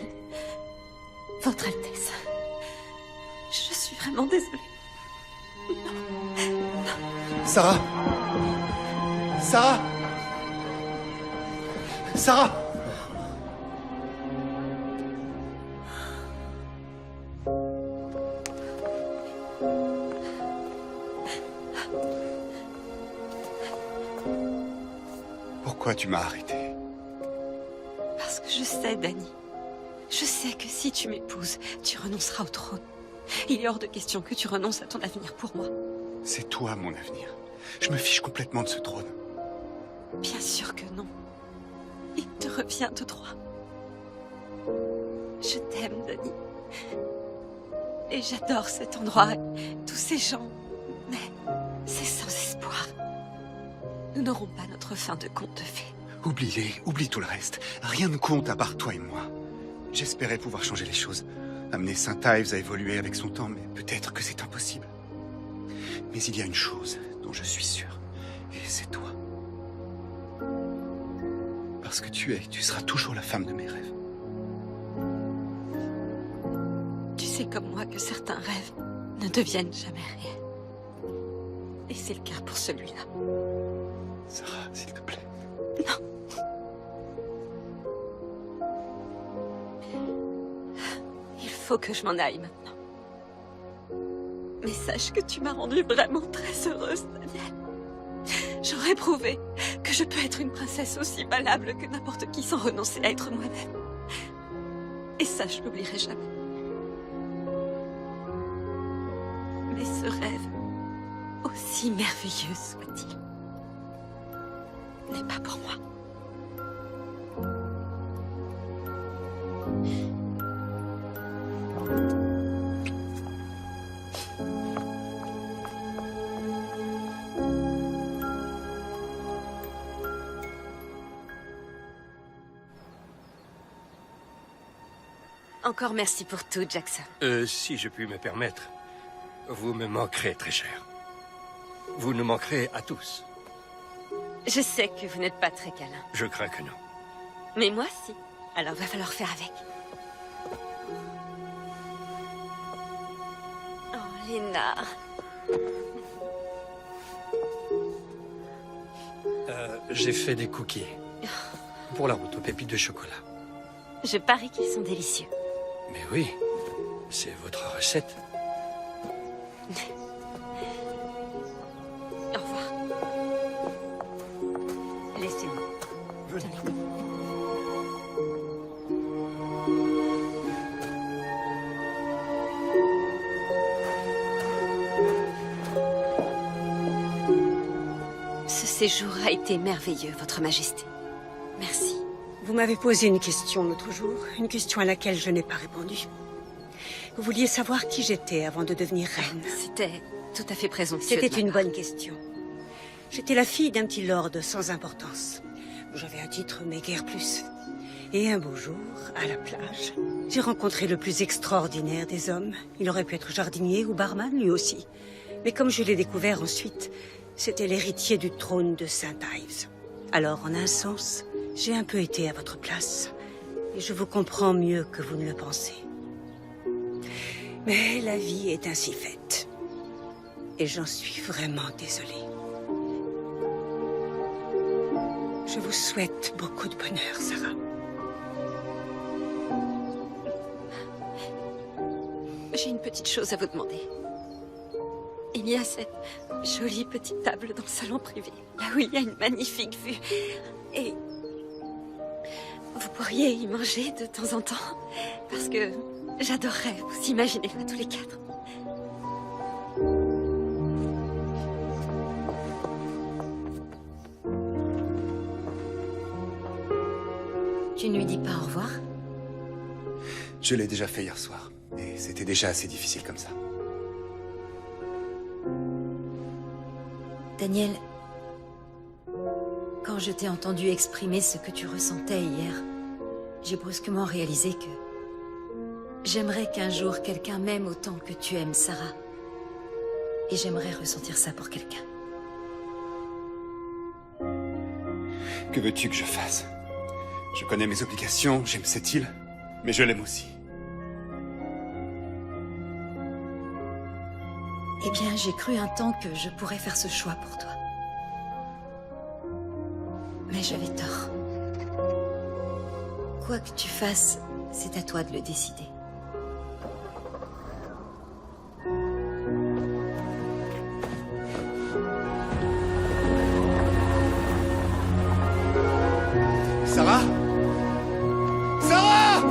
Votre Altesse. Je suis vraiment désolée. Sarah Sarah Sarah Pourquoi tu m'as arrêté? Parce que je sais, Dani. Je sais que si tu m'épouses, tu renonceras au trône. Il est hors de question que tu renonces à ton avenir pour moi. C'est toi mon avenir. Je me fiche complètement de ce trône. Bien sûr que non. Il te revient de droit. Je t'aime, Dani. Et j'adore cet endroit, tous ces gens. Mais c'est sans espoir. Nous n'aurons pas notre fin de conte de fées. Oublie-les, oublie tout le reste. Rien ne compte à part toi et moi. J'espérais pouvoir changer les choses. Amener Saint Ives à évoluer avec son temps, mais peut-être que c'est impossible. Mais il y a une chose dont je suis sûr, et c'est toi. Parce que tu seras toujours la femme de mes rêves. Tu sais comme moi que certains rêves ne deviennent jamais réels. Et c'est le cas pour celui-là. Sarah, s'il te plaît. Non. Il faut que je m'en aille maintenant. Mais sache que tu m'as rendue vraiment très heureuse, Daniel. J'aurais prouvé que je peux être une princesse aussi valable que n'importe qui sans renoncer à être moi-même. Et ça, je l'oublierai jamais. Mais ce rêve, aussi merveilleux soit-il, n'est pas pour moi. Encore merci pour tout, Jackson. Si je puis me permettre, vous me manquerez très cher. Vous nous manquerez à tous. Je sais que vous n'êtes pas très câlin. Je crains que non. Mais moi, si. Alors, va falloir faire avec. Oh, Léna. J'ai fait des cookies. Pour la route aux pépites de chocolat. Je parie qu'ils sont délicieux. Mais oui, c'est votre recette. Au revoir. Laissez-moi. Venez. Ce séjour a été merveilleux, Votre Majesté. Merci. Vous m'avez posé une question l'autre jour, une question à laquelle je n'ai pas répondu. Vous vouliez savoir qui j'étais avant de devenir reine. C'était tout à fait présomptueux. C'était une bonne question. J'étais la fille d'un petit lord sans importance. J'avais un titre, mais guère plus. Et un beau jour, à la plage, j'ai rencontré le plus extraordinaire des hommes. Il aurait pu être jardinier ou barman, lui aussi. Mais comme je l'ai découvert ensuite, c'était l'héritier du trône de Saint Ives. Alors, en un sens, j'ai un peu été à votre place. Et je vous comprends mieux que vous ne le pensez. Mais la vie est ainsi faite. Et j'en suis vraiment désolée. Je vous souhaite beaucoup de bonheur, Sarah. J'ai une petite chose à vous demander. Il y a cette jolie petite table dans le salon privé, là où il y a une magnifique vue. Et vous pourriez y manger de temps en temps, parce que j'adorerais vous imaginer là tous les quatre. Tu ne lui dis pas au revoir? Je l'ai déjà fait hier soir, et c'était déjà assez difficile comme ça. Daniel, quand je t'ai entendu exprimer ce que tu ressentais hier, j'ai brusquement réalisé que J'aimerais qu'un jour quelqu'un m'aime autant que tu aimes Sarah. Et j'aimerais ressentir ça pour quelqu'un. Que veux-tu que je fasse? Je connais mes obligations, j'aime cette île, mais je l'aime aussi. Eh bien, j'ai cru un temps que je pourrais faire ce choix pour toi. Mais j'avais tort. Quoi que tu fasses, c'est à toi de le décider. Sarah? Sarah!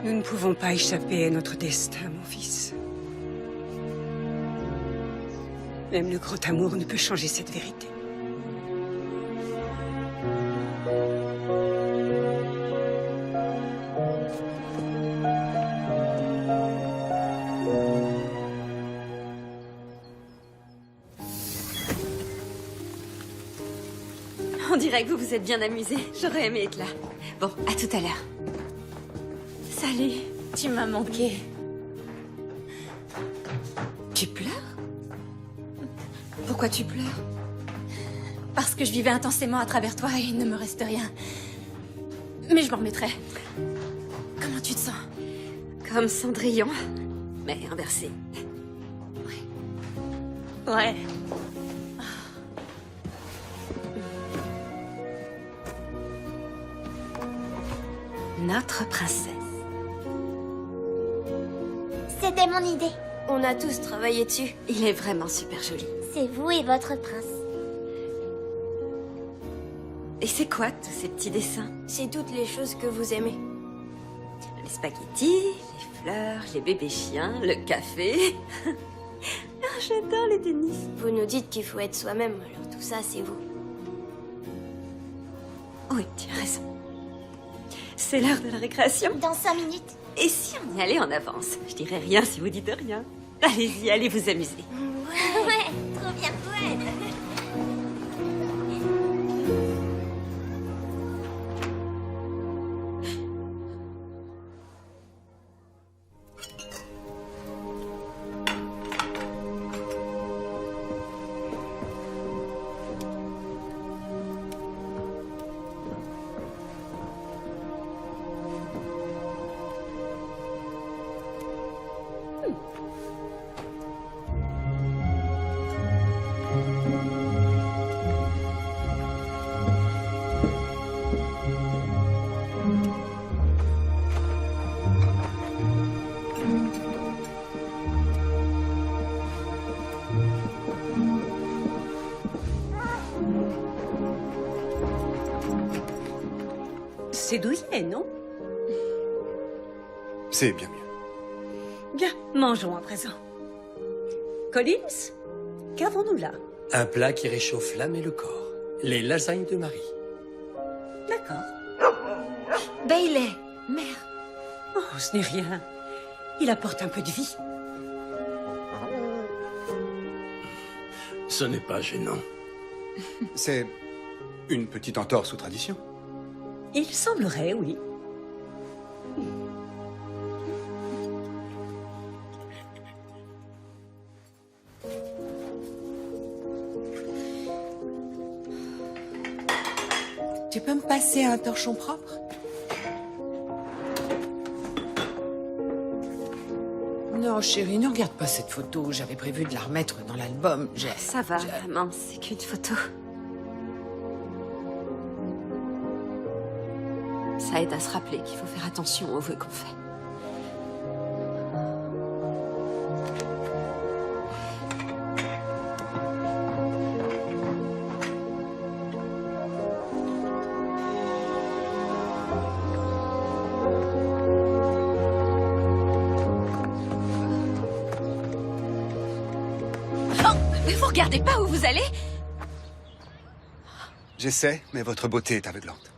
Nous ne pouvons pas échapper à notre destin, mon fils. Même le grand amour ne peut changer cette vérité. On dirait que vous vous êtes bien amusés. J'aurais aimé être là. Bon, à tout à l'heure. Salut. Tu m'as manqué. Tu pleures? Pourquoi tu pleures? Parce que je vivais intensément à travers toi et il ne me reste rien. Mais je m'en remettrai. Comment tu te sens? Comme Cendrillon, mais inversé. Ouais. Notre princesse. C'était mon idée. On a tous travaillé dessus. Il est vraiment super joli. C'est vous et votre prince. Et c'est quoi tous ces petits dessins? C'est toutes les choses que vous aimez. Les spaghettis, les fleurs, les bébés chiens, le café. Ah, j'adore les tennis. Vous nous dites qu'il faut être soi-même, alors tout ça, c'est vous. Oui, tu as raison. C'est l'heure de la récréation. Dans 5 minutes. Et si on y allait en avance? Je dirais rien si vous dites rien. Allez-y, allez vous amuser. Ouais, trop bien, ouais. C'est douillet, non? C'est bien mieux. Bien, mangeons à présent. Collins, qu'avons-nous là? Un plat qui réchauffe l'âme et le corps. Les lasagnes de Marie. D'accord. Bailey, mère. Oh, ce n'est rien. Il apporte un peu de vie. Ce n'est pas gênant. C'est une petite entorse aux traditions. Il semblerait, oui. Tu peux me passer un torchon propre? Non, chérie, ne regarde pas cette photo. J'avais prévu de la remettre dans l'album. Ça va, vraiment, c'est qu'une photo. Ça aide à se rappeler qu'il faut faire attention aux vœux qu'on fait. Oh, mais vous regardez pas où vous allez? J'essaie, mais votre beauté est aveuglante.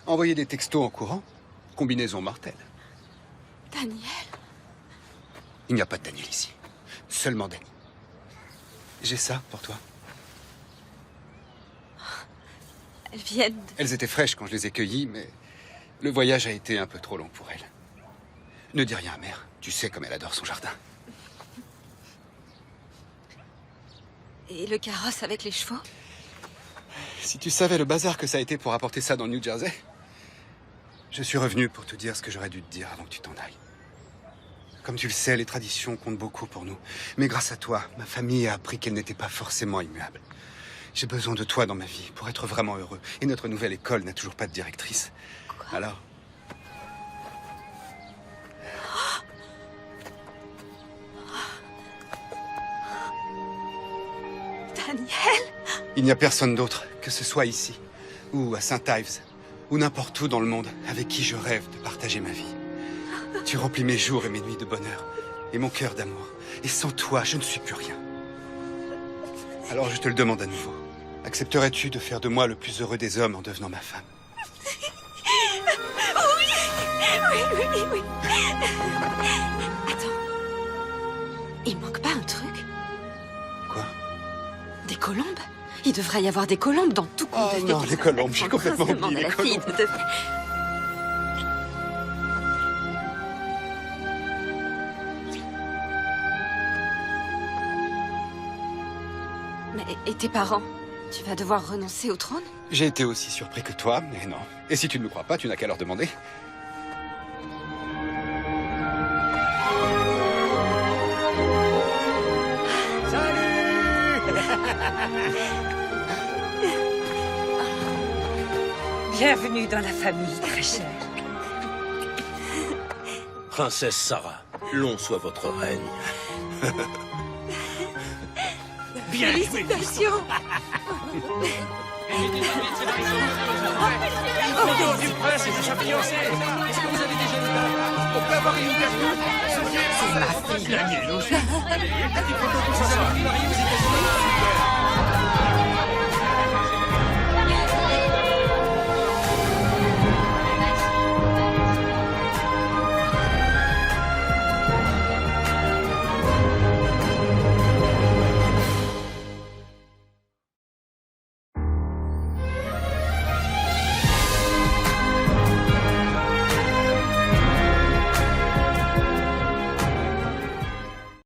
Envoyer des textos en courant, combinaison mortelle. Daniel. Il n'y a pas de Daniel ici. Seulement Dani. J'ai ça pour toi. Elles viennent de... Elles étaient fraîches quand je les ai cueillies, mais le voyage a été un peu trop long pour elles. Ne dis rien à mère. Tu sais comme elle adore son jardin. Et le carrosse avec les chevaux? Si tu savais le bazar que ça a été pour apporter ça dans le New Jersey. Je suis revenu pour te dire ce que j'aurais dû te dire avant que tu t'en ailles. Comme tu le sais, les traditions comptent beaucoup pour nous. Mais grâce à toi, ma famille a appris qu'elle n'était pas forcément immuable. J'ai besoin de toi dans ma vie pour être vraiment heureux. Et notre nouvelle école n'a toujours pas de directrice. Quoi? Alors... Daniel? Il n'y a personne d'autre, que ce soit ici, ou à Saint-Ives, ou n'importe où dans le monde, avec qui je rêve de partager ma vie. Tu remplis mes jours et mes nuits de bonheur, et mon cœur d'amour. Et sans toi, je ne suis plus rien. Alors je te le demande à nouveau. Accepterais-tu de faire de moi le plus heureux des hommes en devenant ma femme? Oui. Attends. Il manque pas un truc? Quoi? Des colombes? Il devrait y avoir des colombes dans tout conte de fées. Non, les colombes, j'ai complètement oublié les colombes. Mais et tes parents? Tu vas devoir renoncer au trône? J'ai été aussi surpris que toi, mais non. Et si tu ne me crois pas, tu n'as qu'à leur demander. Bienvenue dans la famille, très chère. Princesse Sarah, long soit votre règne. Bien joué. Félicitations. Autour du prince et de sa fiancée. Est-ce que vous avez déjà vu là? On peut avoir une interview? C'est ma fille. La mienne aussi. Allez, une petite photo pour ça. Marie aux États-Unis. Super.